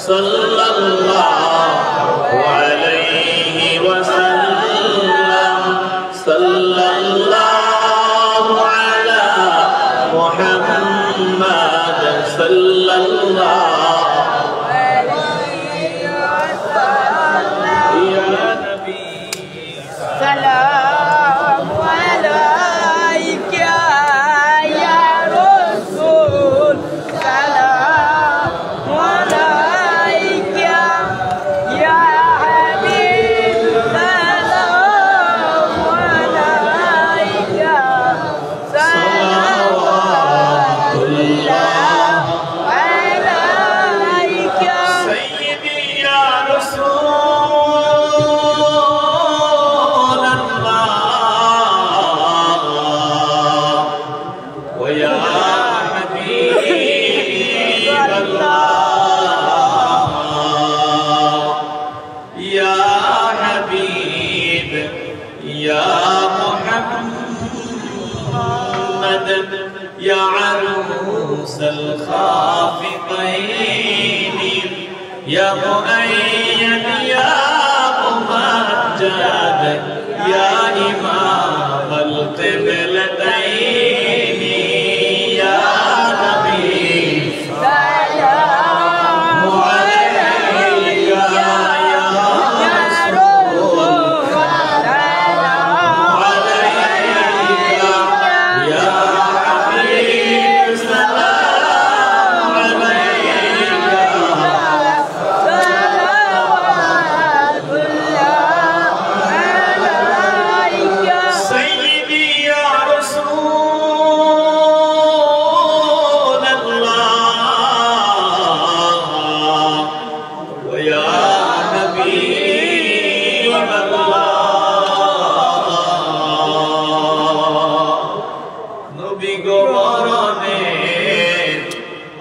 সাল্লাল্লাহু আলাইহি ওয়াসাল্লাম সাল্লাল্লাহু আলা মুহাম্মাদ সাল্লাল্লাহু سلام عليك يا رسول سلام عليك يا حبيب سلام عليك صلوات الله عليك سيدي يا رسول يا عروس الخافقين يا مؤيد يا ممجد يا إمام القبلتين يا نبي سلام عليك يا رسول سلام عليك يا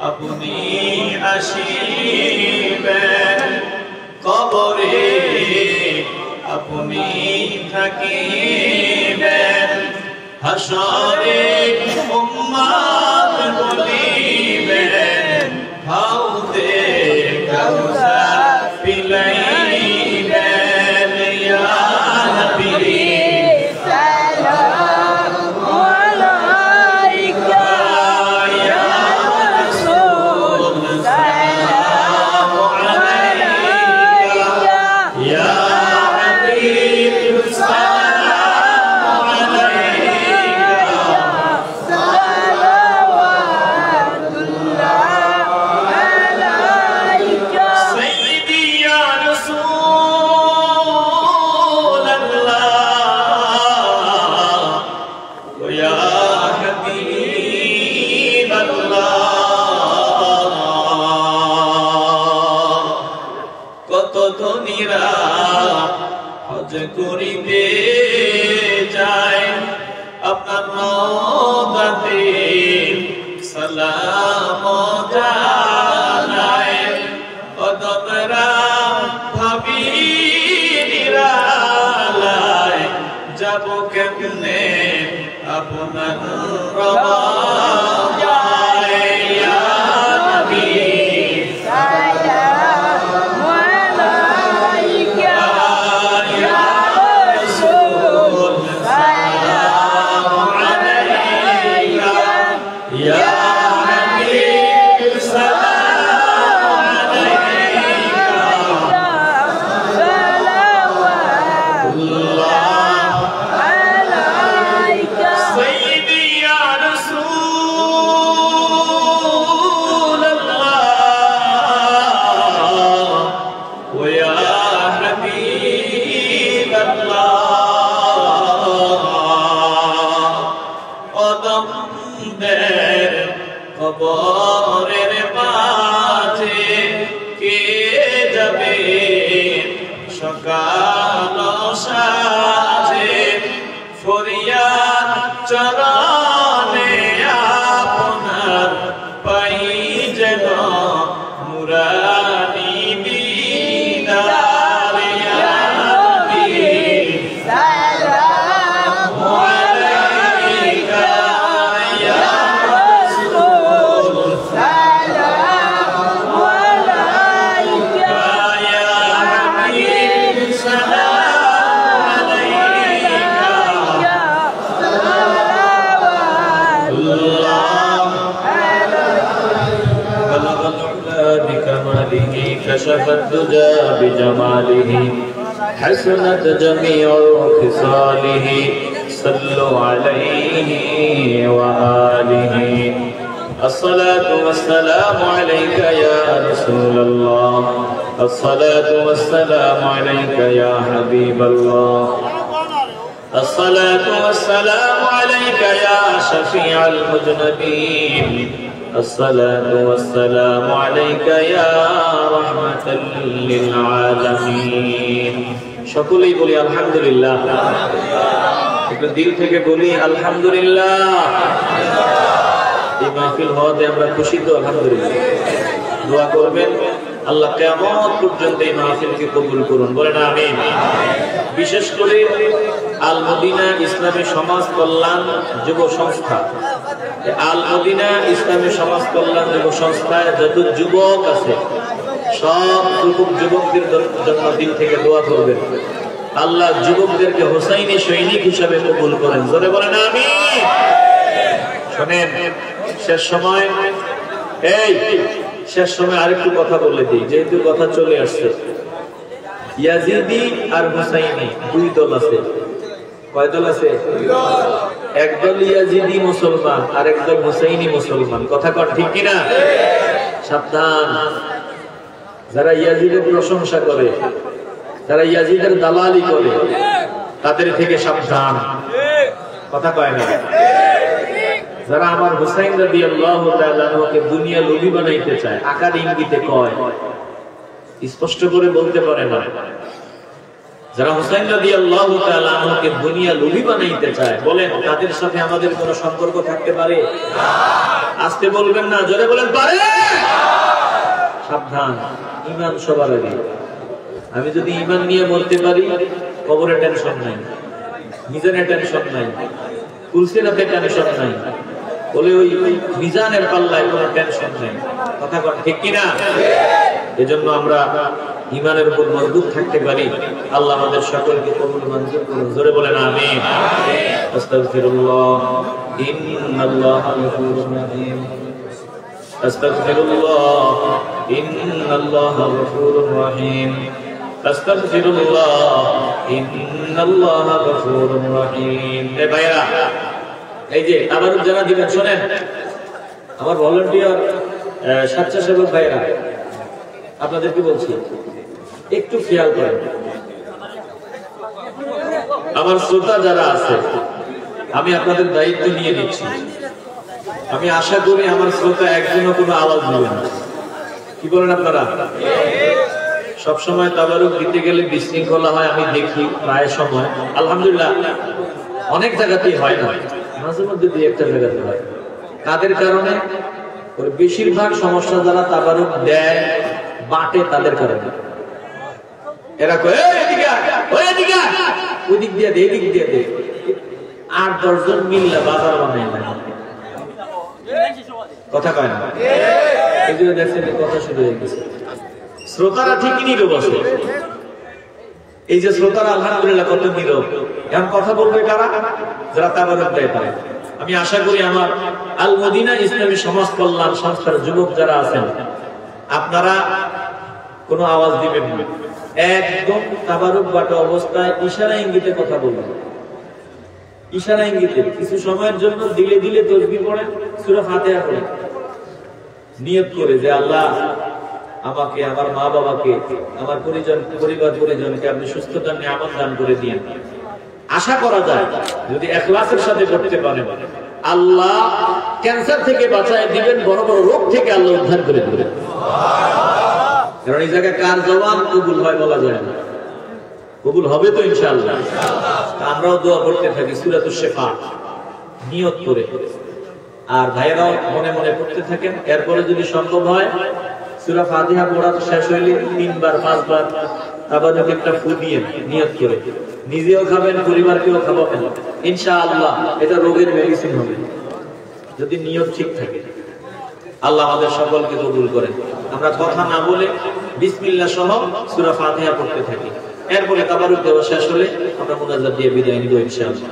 আপনি আসিবেন কবরে আপনি থাকিবেন হাসরে উম্মত বলিবেন হাউদে কাউসার পিলাইবেন ইয়া নবী ধনীরা হজ করিতে যায় আপনার রওজাতে সালাম জানায় কদমরা ভাবি নিরালায় যাব কেমনে আপনার রওজায় ইয়া নবী سيدي সকাল সাজে ফরিয়াদ চরণে আপনার পাই যেন মুরারি দিদার ইয়া নবী সালামু আলাইকা ইয়া রাসূল সালামু আলাইকা ইয়া হাবিব সালামু আলাইকা بلغ العلا بكماله كشف الدجى بجماله حسنت جميع خصاله صلوا عليه وآله الصلاة والسلام عليك يا رسول الله الصلاة والسلام عليك يا حبيب الله الصلاة والسلام عليك يا شفيع المذنبين الصلاة والسلام عليك يا رحمة للعالمين সকলেই বলি আলহামদুলিল্লাহ একটু দিল থেকে বলি আলহামদুলিল্লাহ এই মাহফিল হওয়াতে আমরা খুশি তো আলহামদুলিল্লাহ দোয়া করবেন আল্লাহ কিয়ামত পর্যন্ত এই মাহফিলকে কবুল করুন বলেন আমিন বিশেষ করে আল মদিনা ইসলামী সমাজ কল্যাণ যুব সংস্থা আল মদিনা ইসলামী সমাজ কল্যাণ যুব সংস্থায় যত যুবক আছে সব যুবকদের জন্য দিল থেকে দোয়া করবেন আল্লাহ যুবকদেরকে হোসাইনি সৈনিক হিসাবে কবুল করেন জোরে বলেন আমিন শুনেন শেষ সময় আরেকটু কথা বলে দিই যেহেতু কথা চলে আসছে ইয়াজিদি আর হুসাইনি দুই দল আছে কয় দল আছে একদল ইয়াজিদি মুসলমান আর একদল হুসাইনি মুসলমান কথা কর ঠিক কিনা সাবধান যারা ইয়াজিদের প্রশংসা করে যারা ইয়াজিদের দালালি করে তাদের থেকে সাবধান কথা কয় না যারা আমার হুসাইন রাদিয়াল্লাহু তাআলা আনহুকে দুনিয়া লোভী বানাইতে চায় আকার ইঙ্গিতে কয় স্পষ্ট করে বলতে পারে না যারা হুসাইন রাদিয়াল্লাহু তাআলা আনহুকে দুনিয়া লোভী বানাইতে চায় বলেন তাদের সাথে আমাদের কোনো সম্পর্ক থাকতে পারে না আস্তে বলবেন না জোরে বলেন পারে সাবধান ঈমান সবার আগে আমি যদি ঈমান নিয়ে মরতে পারি কবরে টেনশন নাই মিজানে টেনশন নাই কুলসিরাতে টেনশন নাই বলে ওই মিজানের পাল্লায় কোনো টেনশন নেই কথা ঠিক কিনা এজন্য আমরা ঈমানের উপর মজবুত থাকতে পারি আল্লাহ আমাদের সকলকে কবুল মঞ্জুর করুন জোরে বলেন আমিন আস্তাগফিরুল্লাহ ইন্নাল্লাহা গফুরুর রহিম আস্তাগফিরুল্লাহ ইন্নাল্লাহা গফুরুর রহিম আস্তাগফিরুল্লাহ ইন্নাল্লাহা গফুরুর রহিম এ ভাইরা এই যে আবার যারা দিবেন শুনেন আমার ভলান্টিয়ার স্বেচ্ছাসেবক ভাইরা আপনাদেরকে বলছি একটু খেয়াল করেন আমার শ্রোতা যারা আছে আমি আপনাদের দায়িত্ব নিয়ে নিচ্ছি আমি আশা করি আমার শ্রোতা একজনও কোনো আওয়াজ দিবে না কি বলেন আপনারা সবসময় তাবারুক দিতে গেলে বিশৃঙ্খলা হয় আমি দেখি প্রায় সময় আলহামদুলিল্লাহ অনেক জায়গাতেই হয় না মাঝে মধ্যে দুই একটা জায়গাতে হয় তাদের কারণে বেশিরভাগ সমস্যা যারা তাবারুক দেয় বাটে তাদের কারণে এরা কয় ওদিক দিয়ে দে এদিক দিয়ে দে 8-10 জন মিললে বাজার বানায় না কথা কয় না এই জন্য দেখছেন কথা শুরু হয়ে গেছে শ্রোতারা ঠিকই নীরব আছে এই যে শ্রোতারা আলহামদুলিল্লাহ কত নীরব এখন কথা বলবে কারা যারা তাবারুক দেয় তারা আমি আশা করি আমার আল মদিনা ইসলামী সমাজ কল্যাণ সংস্থার যুবক যারা আছেন আপনারা কোনো আওয়াজ দিবেন না একদম তাবারুক বাটা অবস্থায় ইশারা ইঙ্গিতে কথা বলবেন ইশারা ইঙ্গিতে কিছু সময়ের জন্য দিলে দিলে তাসবিহ পড়েন সূরা ফাতিহা পড়েন নিয়ত করে যে আল্লাহ আমাকে আমার মা বাবাকে আমার পরিবার পরিজনকে আপনি সুস্থতার নিয়ামত দান করে দিয়েন আশা করা যায় যদি ইখলাসের সাথে করতে পারেন আল্লাহ ক্যান্সার থেকে বাঁচায় দিবেন বড় বড় রোগ থেকে আল্লাহ উদ্ধার করে দিবেন সুবহানাল্লাহ কারণ এই জায়গায় কার জবান কবুল হয় বলা যায় না কবুল হবে তো ইনশাআল্লাহ। আমরাও দোয়া করতে থাকি সূরাতুশ শিফা নিয়ত করে, আর ভাইরাও মনে মনে পড়তে থাকেন। এরপরে যদি সম্ভব হয় সূরা ফাতিহা পড়া তো শেষ হইলে 3 বার 5 বার আবার একটা ফু দিয়ে নিয়ত করে নিজেও খাবেন, পরিবারকেও খাওয়াবেন ইনশাআল্লাহ। এটা রোগের মেডিসিন হবে যদি নিয়ত ঠিক থাকে। আল্লাহ আমাদের সকলকে কবুল করেন। আমরা কথা না বলে বিসমিল্লাহ সহ সূরা ফাতিহা পড়তে থাকি। এরপরে তাবারুক দেওয়া শেষ হলে আমরা মুনাজাত দিয়ে বিদায় নিব ইনশাআল্লাহ।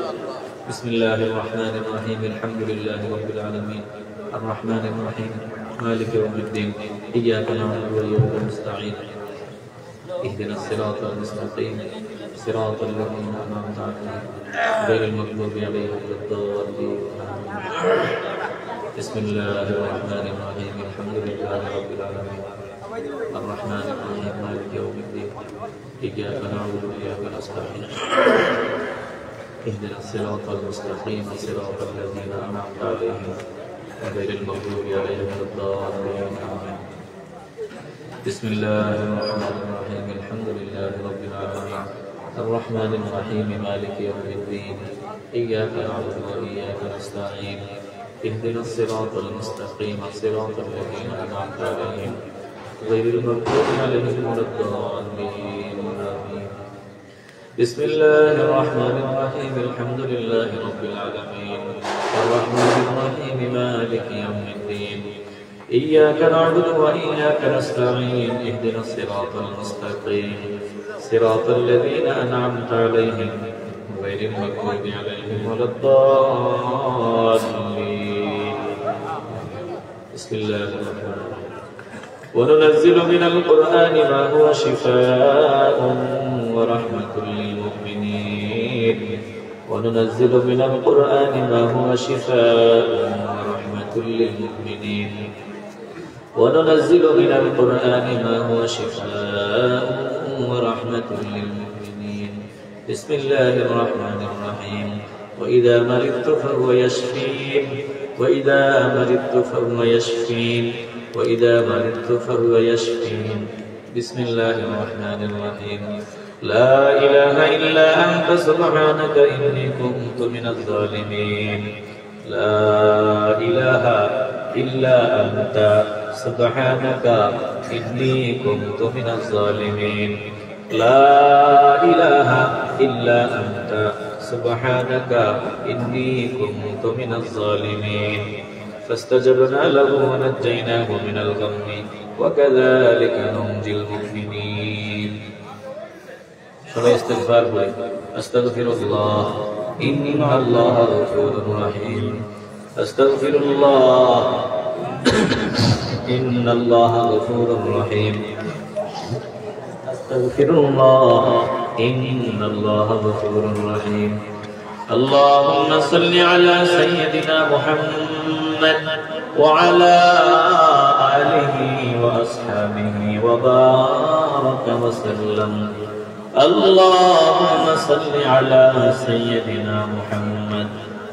বিসমিল্লাহির রহমানির রহিম, আলহামদুলিল্লাহি রাব্বিল আলামিন, আর রহমানির রহিম, মালিকি ইয়াউমিদ্দিন, ইয়্যাকা না'বুদু ওয়া ইয়্যাকা নাস্তাঈন, ইহদিনাস সিরাতাল মুস্তাকিম, সিরাতাল লাযীনা আন'আমতা আলাইহিম, গায়রিল মাগদূবি আলাইহিম ওয়ালাদ-দাল্লিন। বিসমিল্লাহির রহমানির রহিম, আলহামদুলিল্লাহি রাব্বিল আলামিন, আর রহমানির রহিম, মালিকি ইয়াউমিদ্দিন, ইয়্যাকা না'বুদু ওয়া ইয়্যাকা নাস্তাঈন, اهدنا الصراط المستقيم صراط الذين أنعمت عليهم غير المغضوب عليهم ولا الضالين آمين. بسم الله الرحمن الرحيم، الحمد لله رب العالمين، الرحمن الرحيم، مالك يوم الدين، إياك نعبد وإياك نستعين، اهدنا الصراط المستقيم صراط الذين أنعمت عليهم غير المغضوب عليهم ولا الضالين آمين. بسم الله الرحمن الرحيم، الحمد لله رب العالمين، الرحمن الرحيم، مالك يوم الدين، إياك نعبد وإياك نستعين، اهدنا الصراط المستقيم صراط الذين أنعمت عليهم غير المغضوب عليهم ولا الضالين. بسم الله الرحمن الرحيم. وننزل من القرآن ما هو شفاء ورحمة للمؤمنين، وننزل من القرآن ما هو شفاء ورحمة للمؤمنين، وننزل من القرآن ما هو شفاء ورحمة للمؤمنين. بسم الله الرحمن الرحيم. وإذا مرضت فهو يشفين، وإذا مرضت فهو يشفين، وإذا مرضت فهو يشفين. بسم الله الرحمن الرحيم. لا إله إلا أنت سبحانك إني كنت من الظالمين. لا إله إلا أنت سبحانك إني كنت من الظالمين. لا إله إلا أنت سبحانك إني كنت من الظالمين. فاستجبنا له ونجيناه من الغم وكذلك ننجي المؤمنين. সবাই ইস্তিগফার বলি, আস্তাগফিরুল্লাহ ইন্নাল্লাহ গফুরুর রহিম, আস্তাগফিরুল্লাহ ইন্নাল্লাহ গফুরুর রহিম, আস্তাগফিরুল্লাহ ইন্নাল্লাহ গফুরুর রহিম। اللهم صل على سيدنا محمد وعلى آله وأصحابه وبارك وسلم. اللهم صل على سيدنا محمد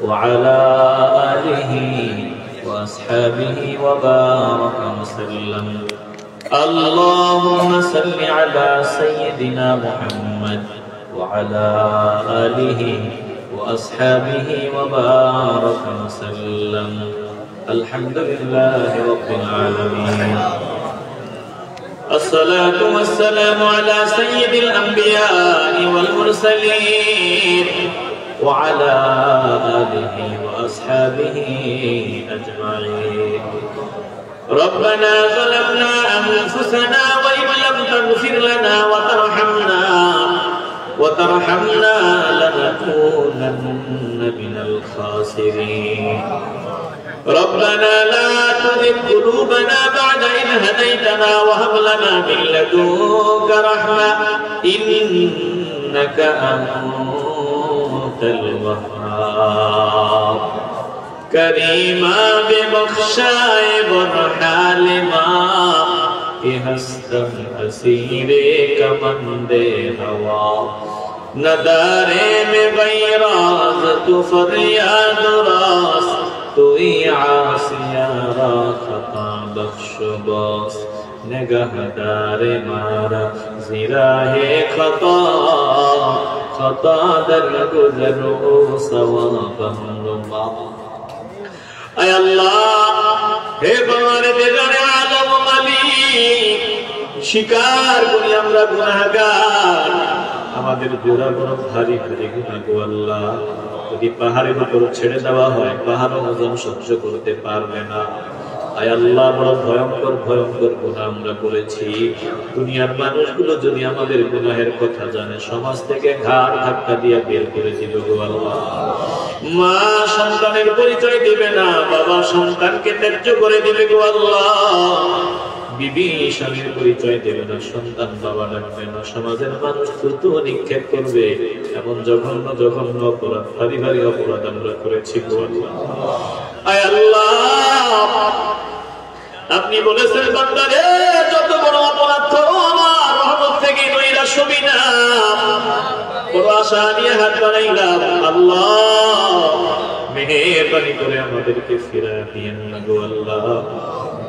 وعلى آله وأصحابه وبارك وسلم. اللهم صل على سيدنا محمد وعلى آله وأصحابه وبارك وسلم. الحمد لله رب العالمين. الصلاة والسلام على سيد الأنبياء والمرسلين وعلى آله وأصحابه أجمعين. ربنا ظلمنا أنفسنا وإن لم تغفر لنا وترحمنا لنكونن من الخاسرين. ربنا لا تزغ قلوبنا بعد إذ هديتنا وهب لنا من لدنك رحمة إنك أنت الوهاب. كريما ببخشائے برحال ماں کہ ہستم اسیر کمندے ہوا ندارے میں بیراز تو فریاد راس توئی عاصیارا خطا بخش باس نگہدار مارا زراہ خطا خطا درگذر و ثوابم ربا اے اللہ হে পরওয়ারদিগার আলম মালিক স্বীকার করি আমরা গুনাহগার আমাদের জোড়া বড় ভারী ভারী গুনাহ গো আল্লাহ যদি পাহাড়ের উপর ছেড়ে দেওয়া হয় পাহাড়ও ওজন সহ্য করতে পারবে না আয় আল্লাহ বড় ভয়ঙ্কর ভয়ঙ্কর গুনাহ আমরা করেছি দুনিয়ার মানুষগুলো যদি আমাদের গুনাহের কথা জানে সমাজ থেকে ঘাড় ধাক্কা দিয়ে বের করে দিবে গো আল্লাহ মা সন্তানের পরিচয় দিবে না বাবা সন্তানকে ত্যায্য করে দিবে গো আল্লাহ বিবি স্বামীর পরিচয় দেবে না সন্তান বাবা ডাকবে না সমাজের মানুষ থুতু নিক্ষেপ করবে এমন জঘন্য জঘন্য অপরাধ ভারী ভারী অপরাধ আমরা করেছি গো আল্লাহ আয় আল্লাহ আপনি বলেছেন বান্দারে যত বড় অপরাধ করো আমার রহমত থেকে নৈরাশ হবি না বড় আশা নিয়ে হাত বাড়াইলাম আল্লাহ মেহেরবানি করে আমাদেরকে ফিরায় দিয়েন না গো আল্লাহ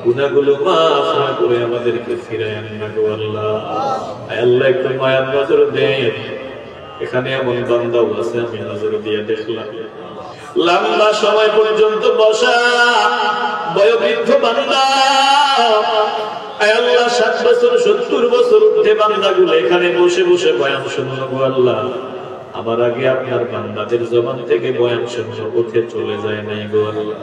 গুনাহগুলো মাফ করে আমাদেরকে ফিরায় না গো আল্লাহ আয় আল্লাহ একটু মায়ার নজর দেন এখানে এমন বান্দাও আছে আমি নজর দিয়ে দেখলাম লম্বা সময় পর্যন্ত বসা বয়োবৃদ্ধ বান্দা আয় আল্লাহ 60 বছর 70 বছর উঠে বান্দাগুলো এখানে বসে বসে বয়ান শুনলো গো আল্লাহ আমার আগে আপনার বান্দাদের জবান থেকে বয়ান শুনলো উঠে চলে যায় নাই গো আল্লাহ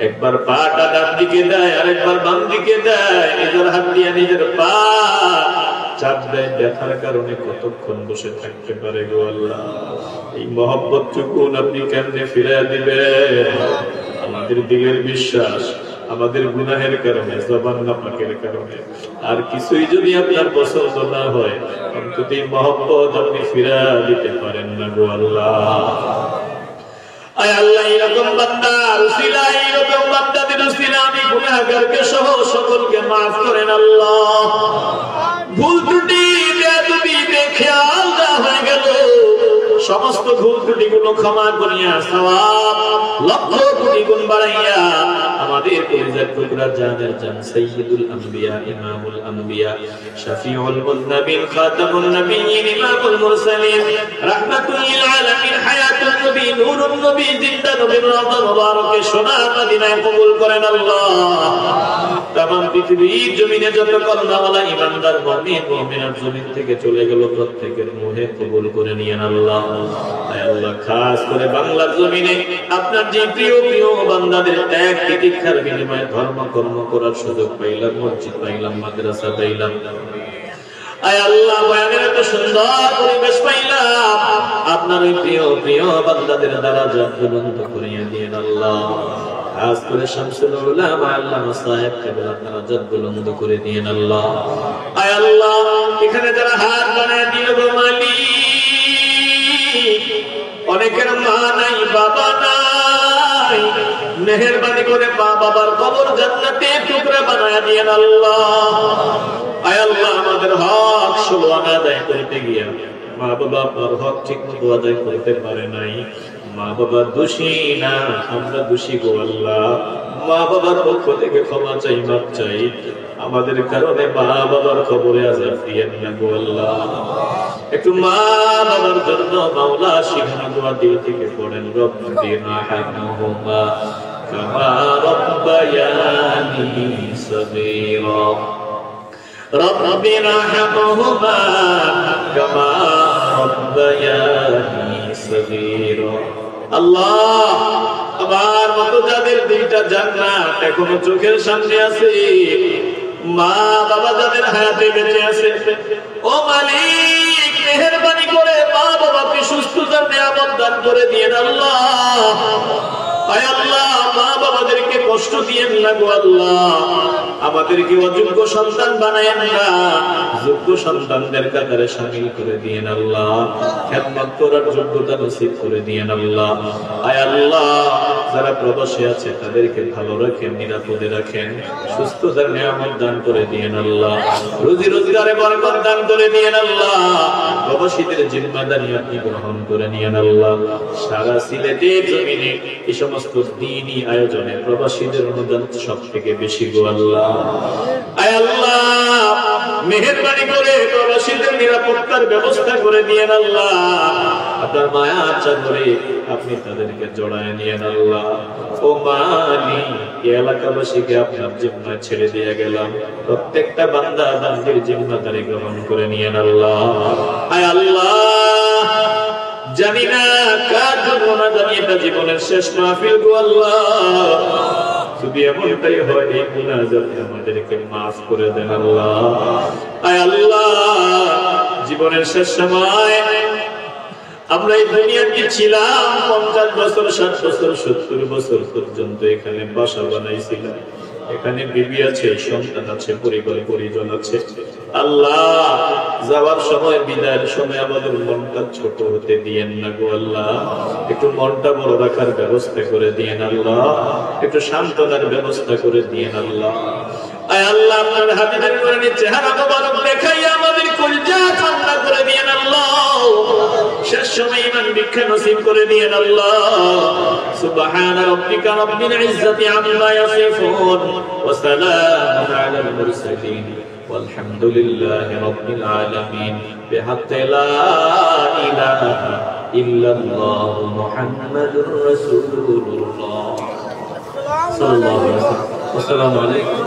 একবার পাটা ডান দিকে দেয় আরেকবার বাম দিকে দেয় নিজের হাত দিয়ে নিজের পা চাপ দেয় ব্যথার কারণে কতক্ষণ বসে থাকতে পারে গো আল্লাহ এই মহব্বত টুকুন আপনি কেমনে ফিরিয়ে দিবেন আমাদের দিলের বিশ্বাস আমাদের গুনাহের কারণে জবান নাপাকের কারণে আর কিছুই যদি আপনার পছন্দ না হয় অন্তত এই মহব্বত আপনি ফিরিয়ে দিতে পারেন না গো আল্লাহ আয় আল্লাহ এরকম বান্দা উসিলা এরকম বান্দাদের উসিলা আমি গুনাহগারকে সহ সকলকে maaf করেন আল্লাহ ভুল ত্রুটি বেয়াদবি বেখেয়াল যা হয়ে গেল সমস্ত ভুল ত্রুটিগুলো ক্ষমা করিয়া সওয়াব লক্ষ কোটি গুণ বাড়াইয়া আমাদের কলিজার টুকরা জানের জান সাইয়্যিদুল আম্বিয়া ইমামুল আম্বিয়া শাফিউল মুযনিবিন খাতামুন নবিয়্যিন ইমামুল মুরসালিন রাহমাতুল লিল আলামিন হায়াতুন নবী নূরুন নবী জিন্দা নবীর রওজা মুবারকে সোনা মদিনায় কবুল করেন আল্লাহ तमाम পৃথিবীর জমিনে যত কলমাওয়ালা ইমানদার মুমিন মুমিনাত জমিন থেকে চলে গেল প্রত্যেকের মুহে কবুল করে নিয়েন আল্লাহ আয় আল্লাহ খাস করে বাংলার জমিনে আপনার যে প্রিয় প্রিয় বান্দাদের ত্যাগ তিতিক্ষার বিনিময়ে ধর্ম কর্ম করার সুযোগ পাইলাম মসজিদ পাইলাম মাদ্রাসা পাইলাম আয় আল্লাহ বয়ানের এত সুন্দর পরিবেশ পাইলাম আপনার ওই প্রিয় প্রিয় বান্দাদের দরজা বুলন্দ করিয়ে দিয়েন আল্লাহ খাস করে শামসুল উলামা আল্লামা সাহেব কেবলা দরজা বুলন্দ করে দিয়েন আল্লাহ আয় আল্লাহ এখানে যারা হাত বানায় দিও গো মালিক অনেকের মা নাই বাবা নাই মেহেরবানি করে মা বাবার কবর জান্নাতে টুকরা বানায় দিয়েন আল্লাহ আয় আল্লাহ আমাদের হক সুবহান আদায় করতে গিয়া মা বাবা আপনার হক ঠিক মতো আদায় করতে পারে নাই মা বাবা দোষী না আমরা দোষী গো আল্লাহ মা বাবার পক্ষ থেকে ক্ষমা চাই মাপ চাই আমাদের কারণে মা বাবার কবরে আযাব দিয়েন না গো আল্লাহ একটু মা বাবার জন্য মাওলা শিখানো দোয়া দিল থেকে পড়েন রব্বিনা হামহুমা কামা রব্বায়ানি সগীরা ربنا ارحمهما كما ربياني صغيرا আল্লাহ আমার মতো যাদের দুইটা জান্নাত এখনো চোখের সামনে আছে মা বাবা যাদের হায়াতে বেঁচে আছে ও মালিক মেহেরবানি করে মা বাবাকে সুস্থতার নিয়ামত দান করে দিয়েন আল্লাহ আয় আল্লাহ মা বাবাদেরকে কষ্ট দিয়েন না গো আল্লাহ আমাদেরকে অযোগ্য সন্তান বানায়েন না যোগ্য সন্তানদের কাতারে শামিল করে দিয়েন আল্লাহ খেদমত করার যোগ্যতা নসিব করে দিয়েন আল্লাহ আয় আল্লাহ যারা প্রবাসী আছে তাদেরকে ভালো রাখেন নিরাপদে রাখেন সুস্থতার নিয়ামত দান করে দিয়েন আল্লাহ রুজি রোজগারে বরকত দান করে দিয়েন আল্লাহ প্রবাসীদের জিম্মাদারি আপনি গ্রহণ করে নিয়েন আল্লাহ সারা সিলেটের জমিনে এই সমস্ত দ্বীনি আয়োজনে প্রবাসীদের অনুদান সবথেকে বেশি গো আল্লাহ আয় আল্লাহ মেহেরবানি করে প্রবাসীদের নিরাপত্তার ব্যবস্থা করে দিয়েন আল্লাহ। আপনার মায়া চাদরে আপনি তাদেরকে জড়ায় নিয়েন আল্লাহ। ও মালিক, এই এলাকাবাসীকে আপনার জিম্মায় ছেড়ে দিয়ে গেলাম, প্রত্যেকটা বান্দা বান্দির জিম্মাদারি গ্রহণ করে নিয়েন আল্লাহ। আয় আল্লাহ, জানি না কার জন্য না জানি এটা জীবনের শেষ মাহফিল গো আল্লাহ, যদি এমনটাই হয় এই মুনাজাতে আমাদেরকে মাফ করে দেন আল্লাহ। আয় আল্লাহ, জীবনের শেষ সময় আমরা এই দুনিয়াতে ছিলাম 50 বছর, 60 বছর, 70 বছর পর্যন্ত এখানে বাসা বানাইছিলাম, এখানে বিবি আছে, সন্তান আছে, পরিবার পরিজন আছে। আল্লাহ, যাওয়ার সময়, বিদায়ের সময় আমাদের মনটা ছোট হতে দিয়েন না গো আল্লাহ, একটু মনটা বড় রাখার ব্যবস্থা করে দিয়েন আল্লাহ, একটু সান্ত্বনার ব্যবস্থা করে দিয়েন আল্লাহ। আয় আল্লাহ, আপনার হাবিবের নূরানী চেহারা মোবারক দেখাই আমাদের কলিজা ঠান্ডা করে দিয়েন আল্লাহ, শেষ সময় ঈমান ভিক্ষা নসিব করে দিয়েন আল্লাহ। সুবহানা রাব্বিকা রাব্বিল ইজ্জাতি আম্মা ইয়াসিফুন ওয়া সালামুন আলাল মুরসালিন ওয়ালহামদুলিল্লাহি রাব্বিল আলামিন। বিহাক্কি লা ইলাহা ইল্লাল্লাহ মুহাম্মাদুর রাসূলুল্লাহ সাল্লাল্লাহু আলাইহি ওয়া সাল্লাম। আসসালামু আলাইকুম।